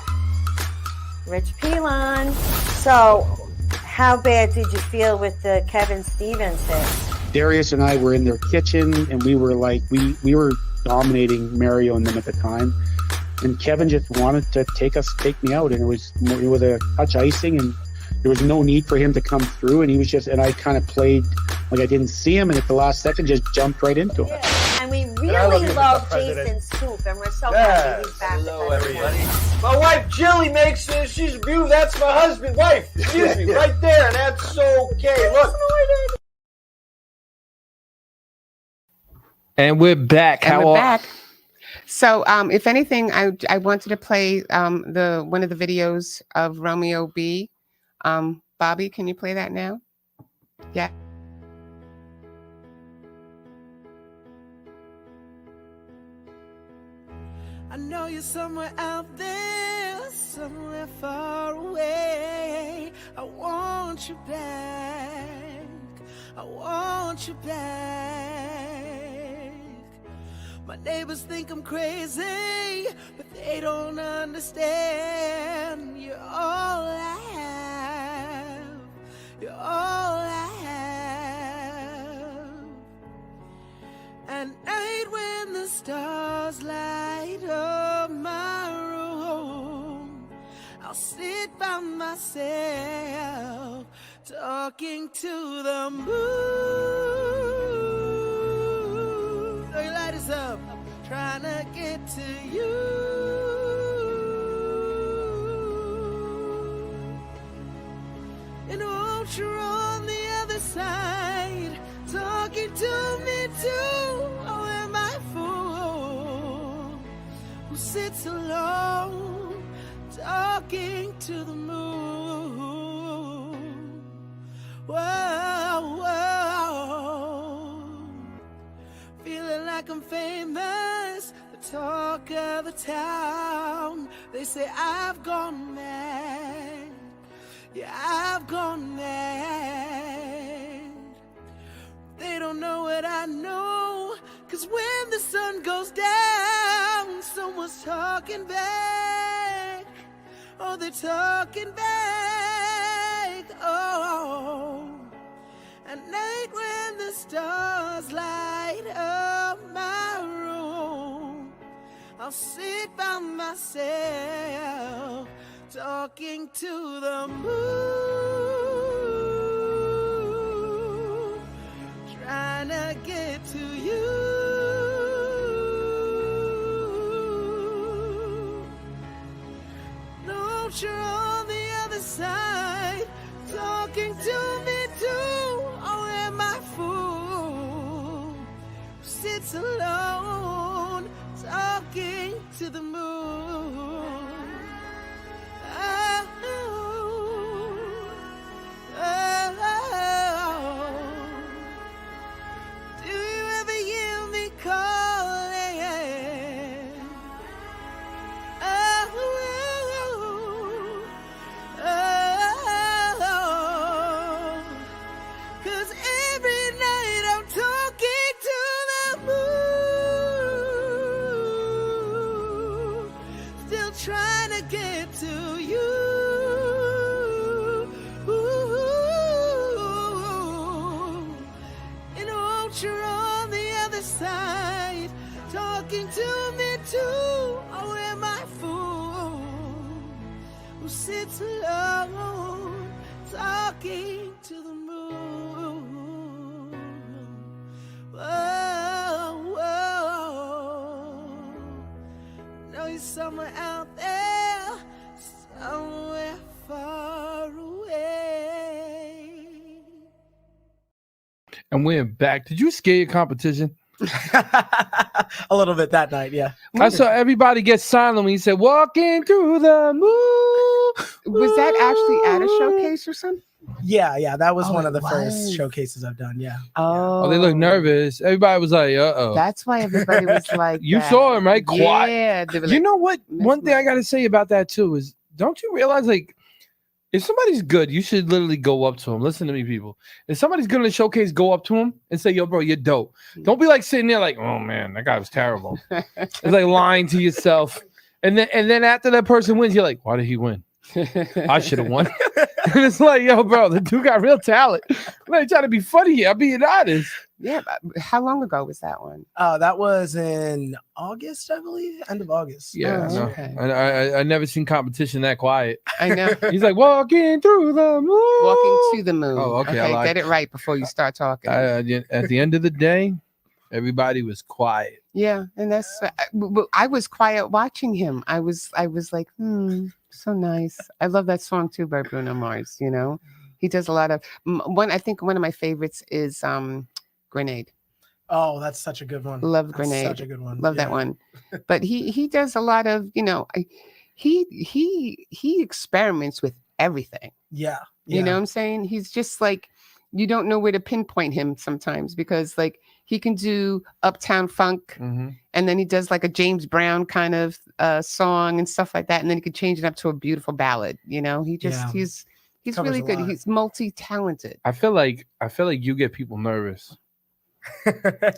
S7: Rich Pilon. So, how bad did you feel with the Kevin Stevens hit?
S6: Darius and I were in their kitchen, and we were like, we were dominating Mario and them at the time. And Kevin just wanted to take me out, and it was a touch icing, and there was no need for him to come through. And he was just, and I kind of played like I didn't see him, and at the last second, just jumped right into him.
S7: And we really love Jason's scoop, and we're so happy he's back.
S8: Hello, everybody. My wife Jilly makes this. She's beautiful. That's my husband, wife. Excuse me, right there. That's okay. Look.
S1: And we're back.
S2: And we're back. So, if anything, I wanted to play one of the videos of Romeo B. Bobby, can you play that now? Yeah.
S9: I know you're somewhere out there, somewhere far away. I want you back. I want you back. My neighbors think I'm crazy, but they don't understand. You're all I have. You're all I have. At night when the stars light up my room, I'll sit by myself talking to the moon. Throw your lighters up, trying to get to you. And won't you on the other side, talking to me too? Oh, am I a fool who sits alone, talking to the moon? Whoa, whoa, feeling like I'm famous, the talk of the town. They say I've gone mad. Yeah, I've gone mad. They don't know what I know, 'cause when the sun goes down, someone's talking back. Oh, they're talking back. Oh, at night when the stars light up my room, I'll sit by myself talking to the moon, trying to get to you. Don't you're on the other side, talking to me too. Oh, am I a fool who sits alone, talking to the moon? Do you ever hear me calling? Cause every night I'm talking to the moon, still trying to get to you. And won't you on the other side, talking to me too? Oh, am I a fool who sits alone, talking to the moon? Whoa, whoa. Know you're somewhere out there, somewhere far away.
S1: And we're back. Did you scare your competition?
S4: A little bit that night, yeah.
S1: I saw everybody get silent when he said, "Walking through the moon."
S2: Was that actually at a showcase or something?
S4: Yeah, that was
S2: Oh,
S4: one of the
S2: it
S4: first
S2: was.
S4: showcases I've done, yeah.
S2: Oh,
S1: Oh, they look nervous. Everybody was like, "Uh-oh."
S2: That's why everybody was like,
S1: You
S2: that.
S1: saw him, right? Quiet.
S2: Yeah. They were
S1: You
S2: like,
S1: know what? One thing I got to say about that too is, don't you realize, like, If somebody's good, you should literally go up to him. Listen to me, people. If somebody's good in the showcase, go up to him and say, "Yo, bro, you're dope." Don't be like sitting there like, "Oh man, that guy was terrible." It's like lying to yourself. And then after that person wins, you're like, "Why did he win? I should have won." And it's like, "Yo, bro, the dude got real talent." I'm not trying to be funny here. I'm being honest.
S2: Yeah. But how long ago was that one?
S4: That was in August, I believe, end of August.
S1: Yeah,
S2: Oh,
S1: no.
S2: okay.
S1: I never seen competition that quiet.
S2: I know.
S1: He's like walking through the moon.
S2: Walking to the moon.
S1: Oh, okay, I like
S2: Get it right before you start talking.
S1: At the end of the day, everybody was quiet.
S2: Yeah, and that's I was quiet watching him. I was like, so nice. I love that song too by Bruno Mars. You know, he does a lot of one. I think one of my favorites is Grenade.
S4: Oh, that's such a good one.
S2: Love
S4: That's
S2: Grenade.
S4: Such a good one.
S2: Love that one. But he does a lot of, you know, he experiments with everything.
S4: Yeah.
S2: You know what I'm saying? He's just like, you don't know where to pinpoint him sometimes because like he can do Uptown Funk and then he does like a James Brown kind of song and stuff like that. And then he could change it up to a beautiful ballad. You know, he's really good. He's multi-talented.
S1: I feel like you get people nervous.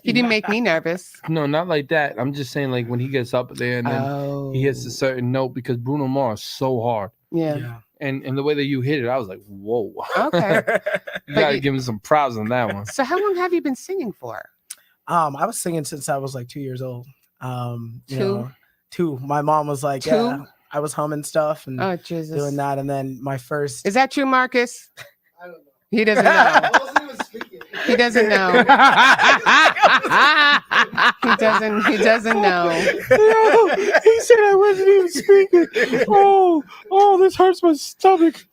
S2: He didn't make me nervous.
S1: No, not like that. I'm just saying like when he gets up there and then he hits a certain note because Bruno Mars is so hard.
S2: Yeah.
S1: And the way that you hit it, I was like, whoa.
S2: Okay.
S1: You gotta give him some props on that one.
S2: So how long have you been singing for?
S4: I was singing since I was like 2 years old.
S2: Two?
S4: Two. My mom was like, yeah, I was humming stuff and doing that. And then my first.
S2: Is that true, Marcus?
S8: I don't know.
S2: He doesn't know.
S8: I wasn't even speaking.
S2: He doesn't know. He doesn't know.
S1: He said I wasn't even speaking. Oh, this hurts my stomach.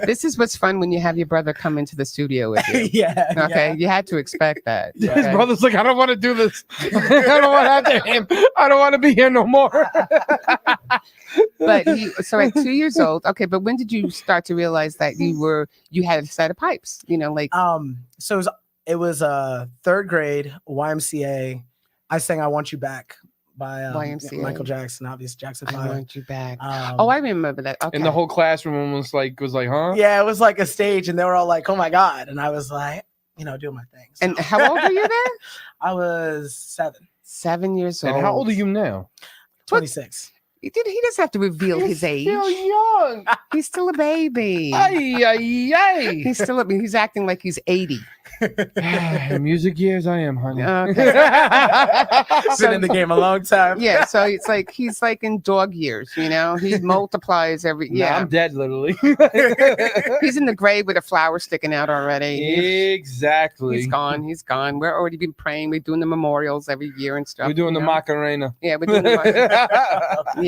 S2: This is what's fun when you have your brother come into the studio with you.
S4: Yeah.
S2: Okay. You had to expect that.
S1: His
S2: Okay?
S1: brother's like, I don't want to do this. I don't want to have him. I don't want to be here no more.
S2: But so at 2 years old, okay, but when did you start to realize that you had a set of pipes? You know, like
S4: so it was third grade YMCA. I sang "I Want You Back" by
S2: YMCA.
S4: Michael Jackson, obviously Jackson 5.
S2: I want you back. I remember that. Okay.
S1: And the whole classroom was like, huh?
S4: Yeah, it was like a stage, and they were all like, "Oh my god!" And I was like, doing my thing. So.
S2: And how old were you then?
S4: I was 7.
S2: 7 years old.
S1: And how old are you now?
S4: 26.
S2: He doesn't have to reveal his age.
S1: Still young.
S2: He's still a baby. He's acting like he's 80.
S1: In music years, I am, honey.
S2: Okay.
S4: Been in the game a long time.
S2: Yeah, so it's like he's like in dog years, you know. He multiplies every. Yeah,
S1: I'm dead, literally.
S2: He's in the grave with a flower sticking out already.
S1: Exactly.
S2: He's gone. We're already been praying. We're doing the memorials every year and stuff.
S1: We're doing the Macarena.
S2: Yeah, we're doing the Macarena.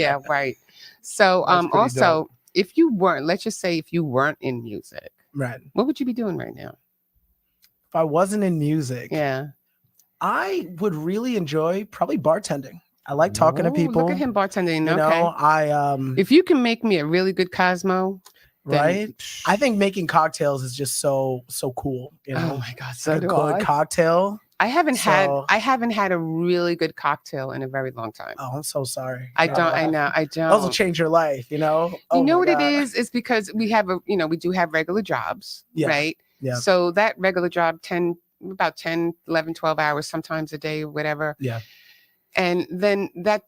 S2: Yeah, right. So also,
S1: dope.
S2: if you weren't, let's just say if you weren't in music,
S4: Right.
S2: what would you be doing right now?
S4: If I wasn't in music,
S2: Yeah.
S4: I would really enjoy probably bartending. I like talking to people.
S2: Look at him bartending.
S4: You know,
S2: if you can make me a really good Cosmo, then,
S4: right? I think making cocktails is just so cool. You know,
S2: oh my god, so
S4: a
S2: do
S4: good
S2: I.
S4: cocktail.
S2: I haven't had a really good cocktail in a very long time.
S4: Oh, I'm so sorry.
S2: I know.
S4: Those will change your life, you know.
S2: You know what it is? It's because we have we do have regular jobs, right?
S4: Yeah.
S2: So that regular job, about 10, 11, 12 hours, sometimes a day, whatever.
S4: Yeah.
S2: And then that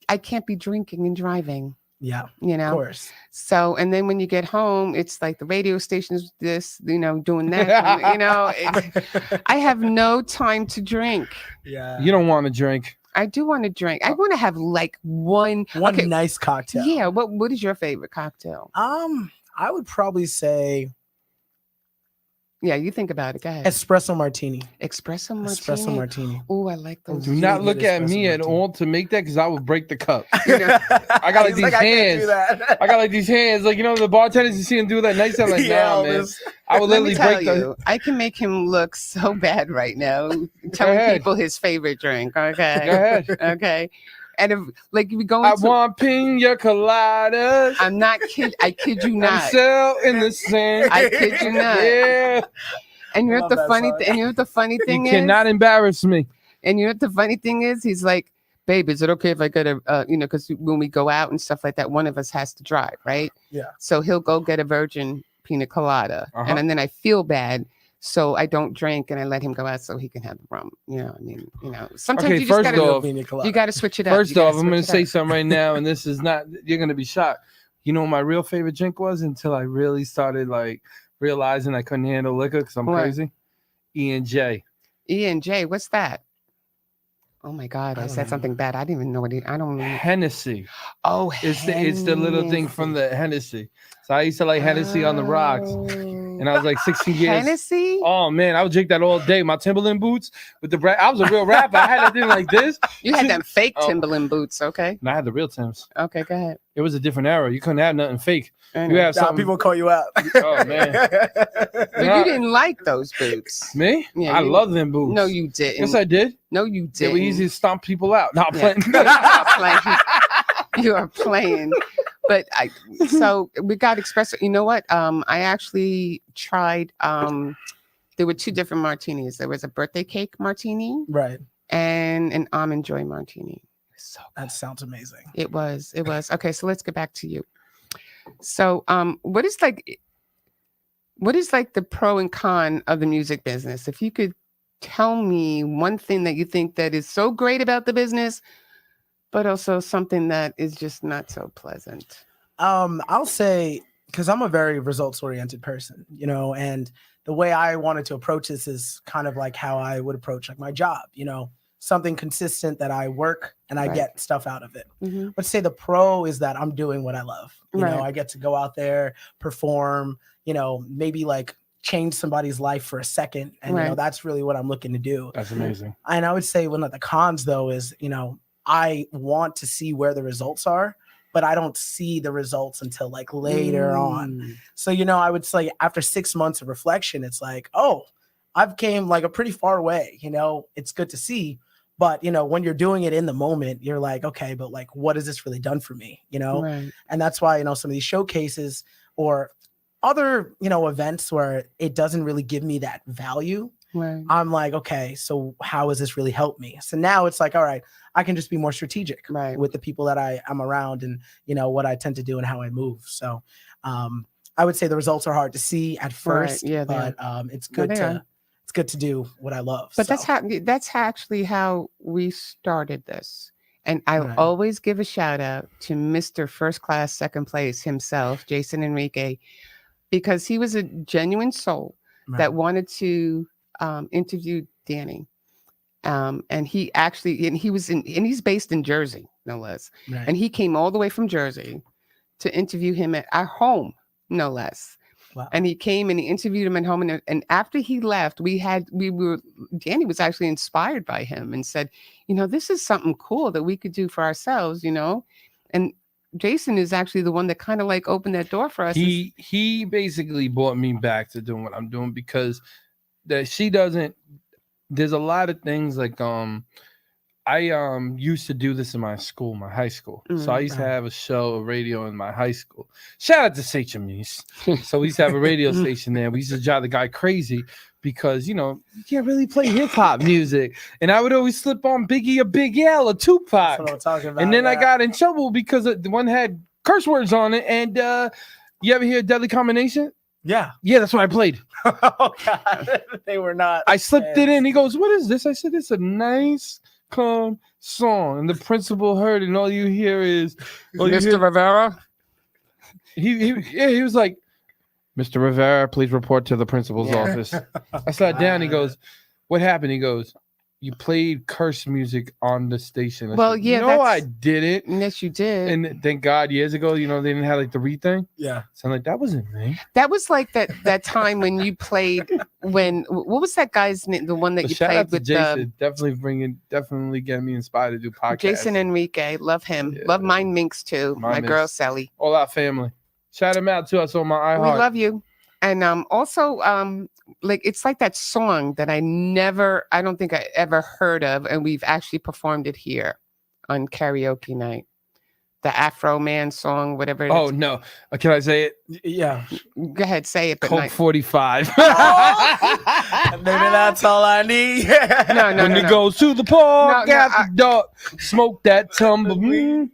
S2: I can't be drinking and driving.
S4: Yeah.
S2: You know.
S4: Of course.
S2: So, and then when you get home, it's like the radio station is this, doing that. I have no time to drink.
S4: Yeah.
S1: You don't want to drink.
S2: I do want to drink. I want to have like one
S4: nice cocktail.
S2: Yeah. What is your favorite cocktail?
S4: I would probably say.
S2: Yeah, you think about it. Go ahead.
S4: Espresso martini.
S2: Espresso martini.
S4: Espresso martini.
S2: Oh, I like those.
S1: Do not look at me at all to make that because I will break the cup. I got like these hands. I got like these hands. Like, the bartenders, you see them do that nice. I'm like, nah, man. I would literally break the.
S2: I can make him look so bad right now. Telling people his favorite drink. Okay.
S1: Go ahead.
S2: Okay. And if we go
S1: I want pina coladas.
S2: I'm not kidding. I kid you not.
S1: I'm still in the sand.
S2: I kid you not.
S1: Yeah.
S2: And you know what the funny thing is?
S1: You cannot embarrass me.
S2: And you know what the funny thing is? He's like, babe, is it okay if I get a, because when we go out and stuff like that, one of us has to drive, right?
S4: Yeah.
S2: So he'll go get a virgin pina colada, and then I feel bad, so I don't drink, and I let him go out so he can have the rum. Sometimes
S1: Okay,
S2: you just
S1: first
S2: you gotta switch it up.
S1: First
S2: You gotta
S1: off, I'm going to
S2: switch it
S1: say
S2: up.
S1: something right now, and this is not, you're going to be shocked. You know what my real favorite drink was until I really started like realizing I couldn't handle liquor because I'm
S2: What?
S1: crazy? E&J.
S2: E&J, what's that? Oh my God, I
S4: don't
S2: said
S4: know.
S2: something bad. I didn't even know what I don't know.
S1: Hennessy.
S2: Oh,
S1: It's the little thing from the Hennessy. So I used to like Hennessy on the rocks. And I was like 16 years.
S2: Hennessy?
S1: Oh man, I would drink that all day. My Timberland boots with the I was a real rapper. I had that thing like this.
S2: You had them fake
S1: Oh.
S2: Timberland boots, okay?
S1: And I had the real Timbs.
S2: Okay, go ahead.
S1: It was a different era. You couldn't have nothing fake.
S2: I
S1: You
S2: know.
S1: have
S4: Nah,
S1: something.
S4: people call you out.
S1: Oh man,
S2: But you didn't like those boots.
S1: me?
S2: Yeah,
S1: I
S2: you-
S1: love them boots.
S2: No, you didn't.
S1: Yes, I did.
S2: No, you
S1: They
S2: didn't.
S1: were easy to stomp people out. Not
S2: Yeah.
S1: playing.
S2: You are playing. But so we got espresso. You know what? I actually tried. There were two different martinis. There was a birthday cake martini
S4: Right.
S2: and an almond joy martini. So
S4: That sounds amazing.
S2: it was. Okay. So let's get back to you. So, what is like the pro and con of the music business? If you could tell me one thing that you think that is so great about the business, but also something that is just not so pleasant.
S4: I'll say, because I'm a very results oriented person, and the way I wanted to approach this is kind of like how I would approach like my job, something consistent that I work and I
S2: Right.
S4: get stuff out of it.
S2: Mhm.
S4: Let's say the pro is that I'm doing what I love.
S2: Right.
S4: I get to go out there, perform, maybe like change somebody's life for a second. And
S2: Right.
S4: that's really what I'm looking to do.
S1: That's amazing.
S4: And I would say one of the cons though is, I want to see where the results are, but I don't see the results until like later on.
S2: Mm.
S4: So, I would say after 6 months of reflection, it's like, oh, I've came like a pretty far way, it's good to see. But, when you're doing it in the moment, you're like, okay, but like, what has this really done for me?
S2: Right.
S4: And that's why, some of these showcases or other, events where it doesn't really give me that value.
S2: Right.
S4: I'm like, okay, so how has this really helped me? So now it's like, all right, I can just be more strategic
S2: Right.
S4: with the people that I'm around and, what I tend to do and how I move. So I would say the results are hard to see at first,
S2: Yeah, they
S4: but it's good
S2: they are.
S4: it's good to do what I love.
S2: But
S4: so.
S2: that's actually how we started this. And I'll
S4: Right.
S2: always give a shout out to Mr. First Class Second Place himself, Jason Enrique, because he was a genuine soul that wanted to interview Danny. And he actually, and he's based in Jersey, no less.
S4: Right.
S2: And he came all the way from Jersey to interview him at our home, no less.
S4: Wow.
S2: And he came and he interviewed him at home. And after he left, Danny was actually inspired by him and said, this is something cool that we could do for ourselves, And Jason is actually the one that kind of like opened that door for us.
S1: He basically brought me back to doing what I'm doing because there's a lot of things like I used to do this in my school, my high school. So I used to have a radio in my high school. Shout out to St. James. So we used to have a radio station there. We used to drive the guy crazy because you can't really play hip hop music. And I would always slip on Biggie or Big L or Tupac.
S4: That's what I'm talking about.
S1: And then I
S4: yeah.
S1: got in trouble because the one had curse words on it. And you ever hear Deadly Combination?
S4: Yeah.
S1: Yeah, that's what I played.
S4: Oh God, they were not.
S1: I slipped it in. He goes, "What is this?" I said, "It's a nice, calm song." And the principal heard it, and all you hear is
S2: Mr. Rivera.
S1: He was like, "Mr. Rivera, please report to the principal's office." I sat down. He goes, "What happened?" He goes, "You played curse music on the station."
S2: Well,
S1: said,
S2: yeah,
S1: no, I didn't.
S2: Yes, you did.
S1: And thank God, years ago, they didn't have like the read thing.
S4: Yeah.
S1: So I'm like, that wasn't me.
S2: That was like that time when you played what was that guy's name? The one that
S1: But
S2: you
S1: shout
S2: played
S1: out to
S2: with
S1: Jason. Definitely getting me inspired to do podcasts.
S2: Jason Enrique. Love him.
S1: Yeah.
S2: Love Mine Minx too.
S1: Mine
S2: My girl
S1: Minx.
S2: Sally.
S1: All our family. Shout him out to us on my iHeart.
S2: We love you. And also like it's like that song that I don't think I ever heard of, and we've actually performed it here on karaoke night. the Afro Man song, whatever. It
S1: Oh
S2: is.
S1: no, can I say it?
S4: Yeah.
S2: Go ahead, say it. But
S1: Coke
S2: not,
S1: 45.
S4: Maybe that's all I need.
S2: no,
S1: When he
S2: no.
S1: goes to the park
S2: No, no,
S1: after dark, smoke that tumbleweed.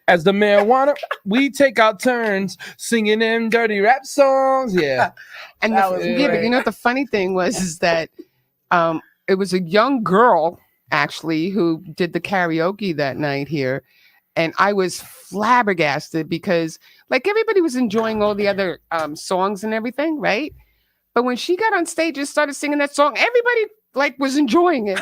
S1: As the marijuana, we take our turns singing them dirty rap songs. Yeah.
S2: And
S4: That was
S2: but
S4: great.
S2: you know what the funny thing was is that it was a young girl actually who did the karaoke that night here, and I was flabbergasted because like everybody was enjoying all the other songs and everything, right? But when she got on stage and started singing that song, everybody like was enjoying it.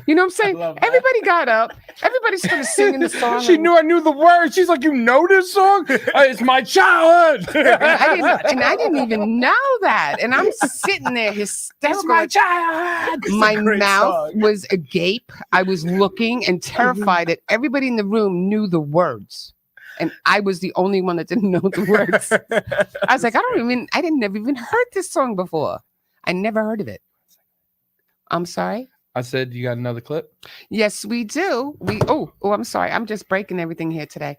S2: You know what I'm saying?
S4: love that.
S2: Everybody got up, everybody started singing the song.
S1: She knew I knew the words. She's like, you know this song? It's my childhood.
S2: and I didn't even know that. And I'm sitting there hysterical.
S1: It's my childhood.
S2: My
S4: great
S2: mouth
S4: song.
S2: was agape. I was looking and terrified that everybody in the room knew the words. And I was the only one that didn't know the words. I was like, I didn't never even heard this song before. I never heard of it. I'm sorry.
S1: I said, you got another clip?
S2: Yes, we do. I'm sorry. I'm just breaking everything here today.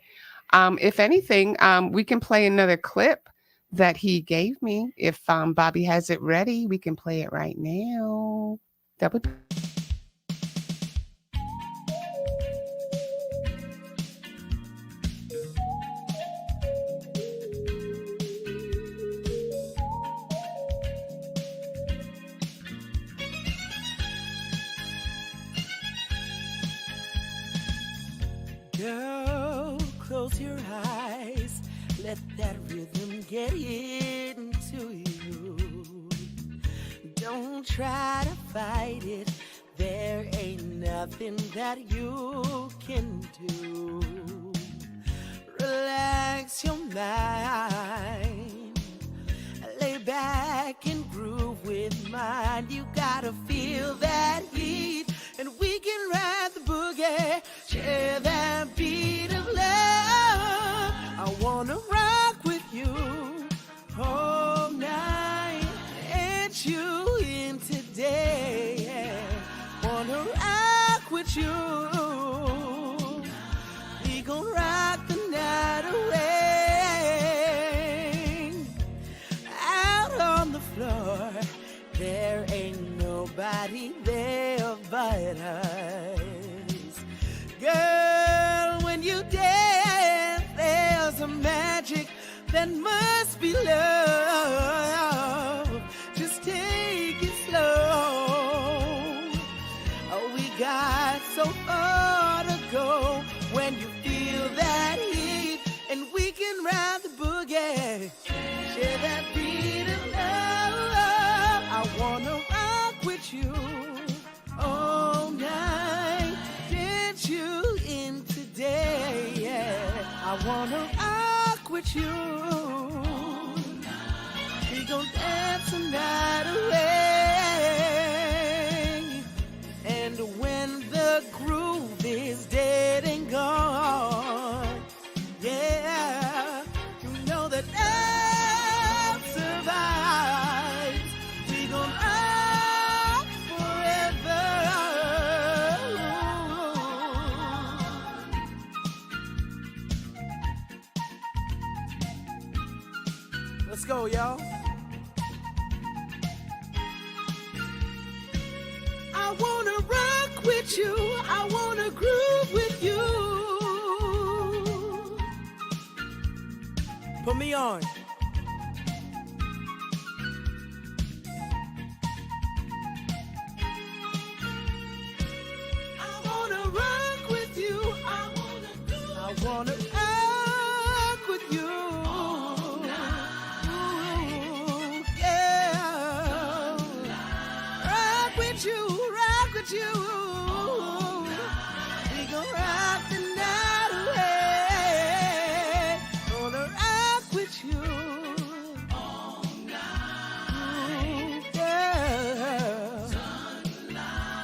S2: If anything, we can play another clip that he gave me. If Bobby has it ready, we can play it right now. That would.
S9: Girl, close your eyes. Let that rhythm get into you. Don't try to fight it. There ain't nothing that you can do. Relax your mind. Lay back and groove with mine. You gotta feel that heat, and we can ride the boogie. Share that beat of love. I wanna rock with you all night. Ain't you in today? Wanna rock with you. We gon' rock the night away. Out on the floor, there ain't nobody there but us. Girl, when you dance, there's a magic that must be love. Just take it slow. Oh, we got so far to go. When you feel that heat, and we can ride the boogie. Share that beat of love. I wanna rock with you all night. Dance you in today, yeah. I wanna rock with you. We gon' dance the night away. And when the groove is dead and gone, yeah, you know that love survives. We gon' rock forever. Let's go, y'all. I wanna rock with you. I wanna groove with you. Put me on. I wanna rock with you. I wanna rock with you. Ooh, yeah. Rock with you, rock with you. We gon' rock the night away. Gonna rock with you. Ooh, yeah.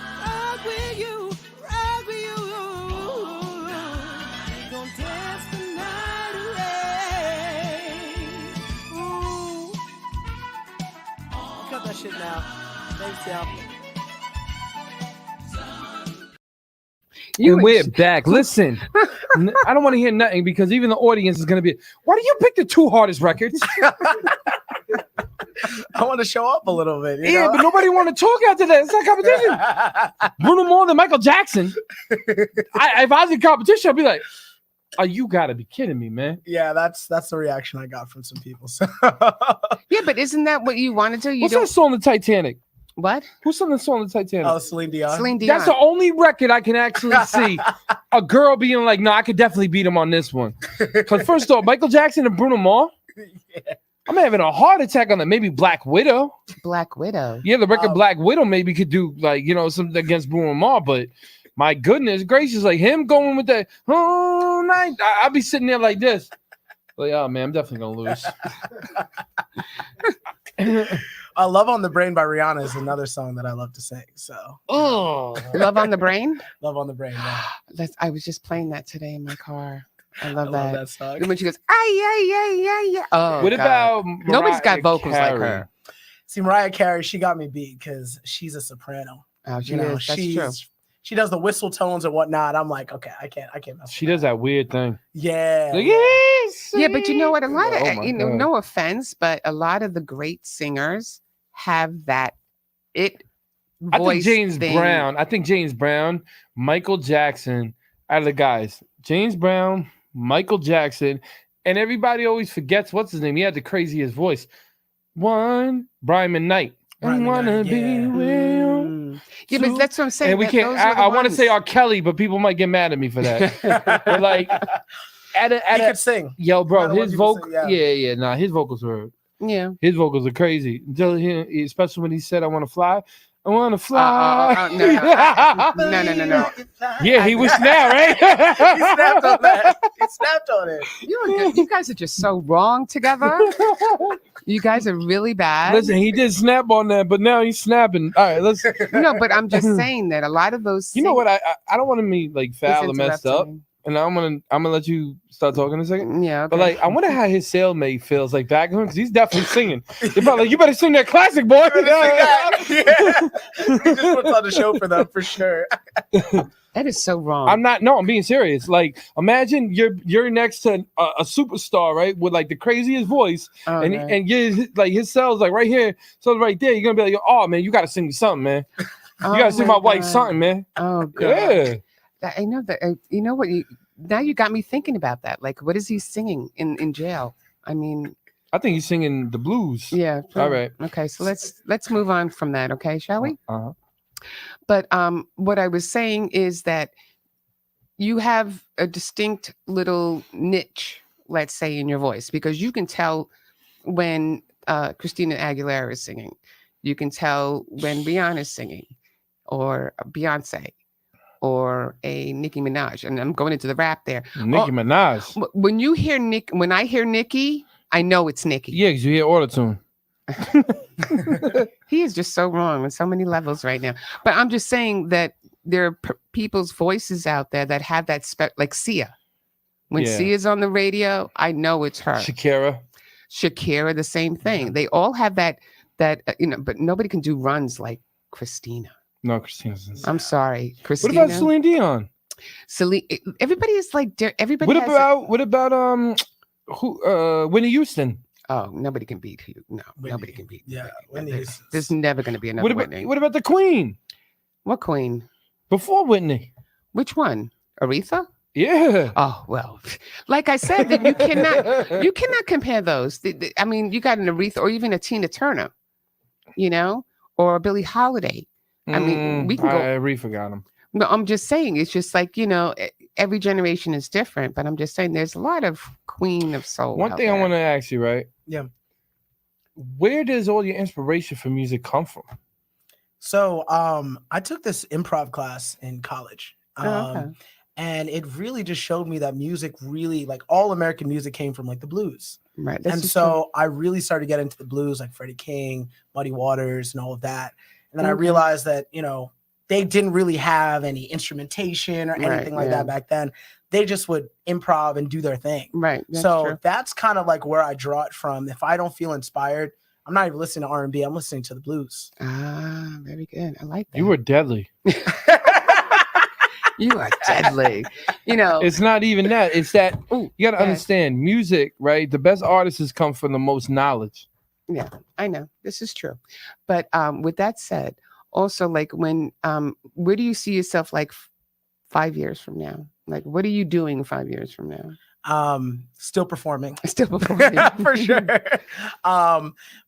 S9: Rock with you, rock with you. We gon' dance the night away. Ooh. Cut that shit now. Thanks, y'all.
S2: You
S1: and
S2: would-
S1: we're back. Listen, I don't want to hear nothing because even the audience is going to be, why do you pick the 2 hardest records?
S4: I want to show up a little bit. You
S1: Yeah,
S4: know?
S1: but nobody want to talk after that. It's not competition. Bruno Mars and Michael Jackson. If I was in competition, I'd be like, oh, you got to be kidding me, man.
S4: Yeah, that's the reaction I got from some people. So
S2: Yeah, but isn't that what you want to do? You
S1: What's
S2: don't.
S1: that song, The Titanic?
S2: What?
S1: Who sung the song, The Titanic?
S4: oh, Celine Dion.
S2: Celine Dion.
S1: That's the only record I can actually see a girl being like, no, I could definitely beat him on this one. Because first off, Michael Jackson and Bruno Mars, I'm having a heart attack on that. Maybe Black Widow.
S2: Black Widow.
S1: Yeah, the record Black Widow maybe could do like, something against Bruno Mars, but my goodness gracious, like him going with that all night, I'll be sitting there like this. Like, oh man, I'm definitely gonna lose.
S4: Love on the Brain by Rihanna is another song that I love to sing. So
S2: Love on the Brain.
S4: Love on the Brain. Yeah.
S2: I was just playing that today in my car. I
S4: I
S2: love
S4: love
S2: that.
S4: that song.
S2: When she goes, ay. Oh,
S1: What
S2: God.
S1: about
S2: Nobody's got
S1: Mariah
S2: vocals like
S1: Carey?
S2: her.
S4: See, Mariah Carey, she got me beat because she's a soprano.
S2: Oh, she
S4: You know,
S2: is. That's true.
S4: she does the whistle tones and whatnot. I'm like, okay, I can't mess
S1: She
S4: with
S1: does that weird thing.
S4: Yeah.
S1: Like, yes,
S2: Yeah, but you know what? A lot of
S1: Oh my God.
S2: no offense, but a lot of the great singers have that
S1: I
S2: voice
S1: think James
S2: thing.
S1: Brown, Michael Jackson are the guys. James Brown, Michael Jackson, and everybody always forgets what's his name. He had the craziest voice. Brian McKnight.
S4: Brian
S1: I wanna
S4: McKnight,
S1: be
S4: yeah.
S2: Mm.
S1: with
S2: Yeah, but that's what I'm saying.
S1: and we
S2: that
S1: can't.
S2: those are the
S1: I want to
S2: ones.
S1: say R. Kelly, but people might get mad at me for that. But like,
S4: He could sing.
S1: yo, bro,
S4: matter what
S1: his
S4: people
S1: vocal,
S4: say,
S1: yeah, nah, his vocals are
S2: Yeah.
S1: his vocals are crazy. Until he, especially when he said, "I want to fly." I want to fly.
S2: No.
S1: Yeah, he was now, right?
S4: He snapped on that. He snapped on it.
S2: You guys are just so wrong together. You guys are really bad.
S1: Listen, he did snap on that, but now he's snapping. All right, let's.
S2: No, but I'm just saying that a lot of those.
S1: You know what? I don't want to be like
S2: He's
S1: foul or messed up,
S2: interrupting.
S1: and I'm gonna let you start talking in a second.
S2: Yeah,
S1: But
S2: okay.
S1: like, I wonder how his cellmate feels like back home because he's definitely singing. They're probably like, you better sing that classic, boy.
S4: He just puts on the show for them for sure.
S2: that is so wrong.
S1: I'm being serious. Like, imagine you're next to a superstar, right, with like the craziest voice,
S2: Oh,
S1: and
S2: man.
S1: his cell's like right here, so right there, you're gonna be like, oh man, you gotta sing me something, man. You gotta sing my wife something, man.
S2: Oh God.
S1: Yeah.
S2: I know that. You know what? Now you got me thinking about that. Like, what is he singing in jail? I mean,
S1: I think he's singing the blues.
S2: yeah.
S1: All right.
S2: Okay, so let's move on from that. Okay, shall we?
S1: Uh-huh.
S2: But what I was saying is that you have a distinct little niche, let's say, in your voice, because you can tell when Christina Aguilera is singing. You can tell when Rihanna is singing, or Beyonce, or a Nicki Minaj. And I'm going into the rap there.
S1: Nicki Minaj.
S2: When I hear Nicki, I know it's Nicki.
S1: Yeah, because you hear autotune.
S2: He is just so wrong on so many levels right now. But I'm just saying that there are people's voices out there that have that like Sia. When
S1: Yeah.
S2: Sia's on the radio, I know it's her. Shakira, the same thing. They all have that but nobody can do runs like Christina.
S1: No, Christina's.
S2: I'm sorry,
S1: What
S2: Christina.
S1: about Celine Dion?
S2: Everybody is like everybody.
S1: What about Whitney Houston?
S2: Oh, nobody can beat you. No, nobody can beat.
S4: Yeah,
S2: There's never going to be another Whitney.
S1: What about the Queen?
S2: What Queen?
S1: Before Whitney.
S2: Which one? Aretha?
S1: Yeah.
S2: Oh well, like I said, that you cannot compare those. I mean, you got an Aretha or even a Tina Turner, or a Billie Holiday. I mean, we can go.
S1: Aretha got him.
S2: No, I'm just saying, it's just like, every generation is different, but I'm just saying there's a lot of Queen of Soul.
S1: One thing I want to ask you, right?
S4: Yeah.
S1: Where does all your inspiration for music come from?
S4: So I took this improv class in college.
S2: Okay.
S4: And it really just showed me that music really, like all American music came from like the blues.
S2: Right.
S4: And so I really started getting into the blues, like Freddie King, Muddy Waters, and all of that. And then I realized that, they didn't really have any instrumentation or anything like that back then. They just would improv and do their thing.
S2: Right.
S4: That's kind of like where I draw it from. If I don't feel inspired, I'm not even listening to R&B. I'm listening to the blues.
S2: Ah, very good. I like that.
S1: You were deadly.
S2: You are deadly. You know,
S1: It's not even that. It's that
S2: ooh,
S1: you got to
S2: go ahead.
S1: understand music, right? The best artists come from the most knowledge.
S2: Yeah, I know this is true. But with that said, also like when where do you see yourself like 5 years from now? Like, what are you doing 5 years from now?
S4: Still performing.
S2: Still performing.
S4: For sure.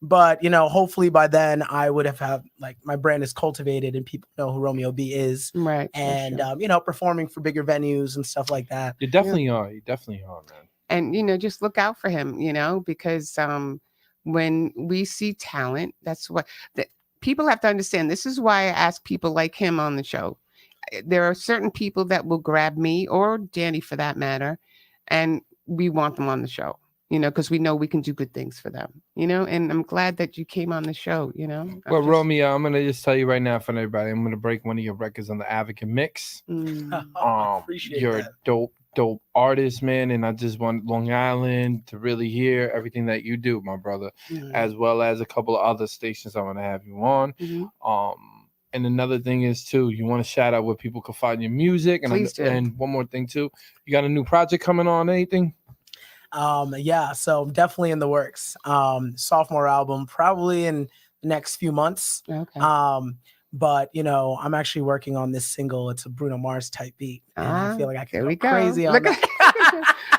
S4: But hopefully by then I would have like my brand is cultivated and people know who Romeo B is.
S2: Right. for
S4: And
S2: sure.
S4: performing for bigger venues and stuff like that.
S1: You definitely are. You definitely are, man.
S2: And just look out for him, because when we see talent, that's what people have to understand. This is why I ask people like him on the show. There are certain people that will grab me or Danny for that matter, and we want them on the show, because we know we can do good things for them, and I'm glad that you came on the show,
S1: Well, Romeo, I'm gonna just tell you right now for everybody, I'm gonna break one of your records on the Advocate Mix.
S4: Appreciate
S1: You're
S4: that.
S1: a dope artist, man, and I just want Long Island to really hear everything that you do, my brother, as well as a couple of other stations I'm gonna have you on. And another thing is too, you want to shout out where people can find your music, and
S2: Please do.
S1: and one more thing too, you got a new project coming on? Anything?
S4: Yeah, so definitely in the works. Sophomore album, probably in the next few months.
S2: Okay.
S4: But I'm actually working on this single. It's a Bruno Mars type beat, and I feel like I
S2: there
S4: can
S2: we
S4: go
S2: go.
S4: crazy on
S2: Look
S4: that.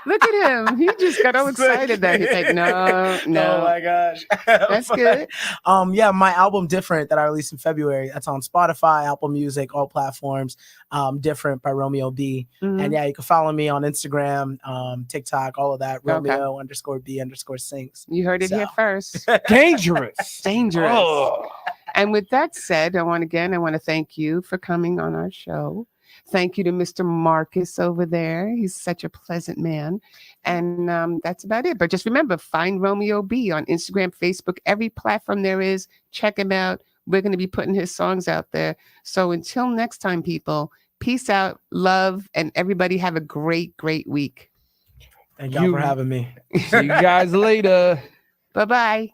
S2: Look at him. He just got all excited that he's like, no.
S4: Oh my gosh.
S2: That's good.
S4: Yeah, my album Different that I released in February, that's on Spotify, Apple Music, all platforms. Different by Romeo B. And yeah, you can follow me on Instagram, TikTok, all of that. Romeo_B_sings.
S2: You heard it here first.
S1: Dangerous.
S2: Dangerous.
S1: Oh.
S2: And with that said, I want to thank you for coming on our show. Thank you to Mr. Marcus over there. He's such a pleasant man. And that's about it. But just remember, find Romeo B on Instagram, Facebook, every platform there is. Check him out. We're going to be putting his songs out there. So until next time, people, peace out, love, and everybody have a great, great week.
S4: Thank y'all for having me.
S1: See you guys later.
S2: Bye-bye.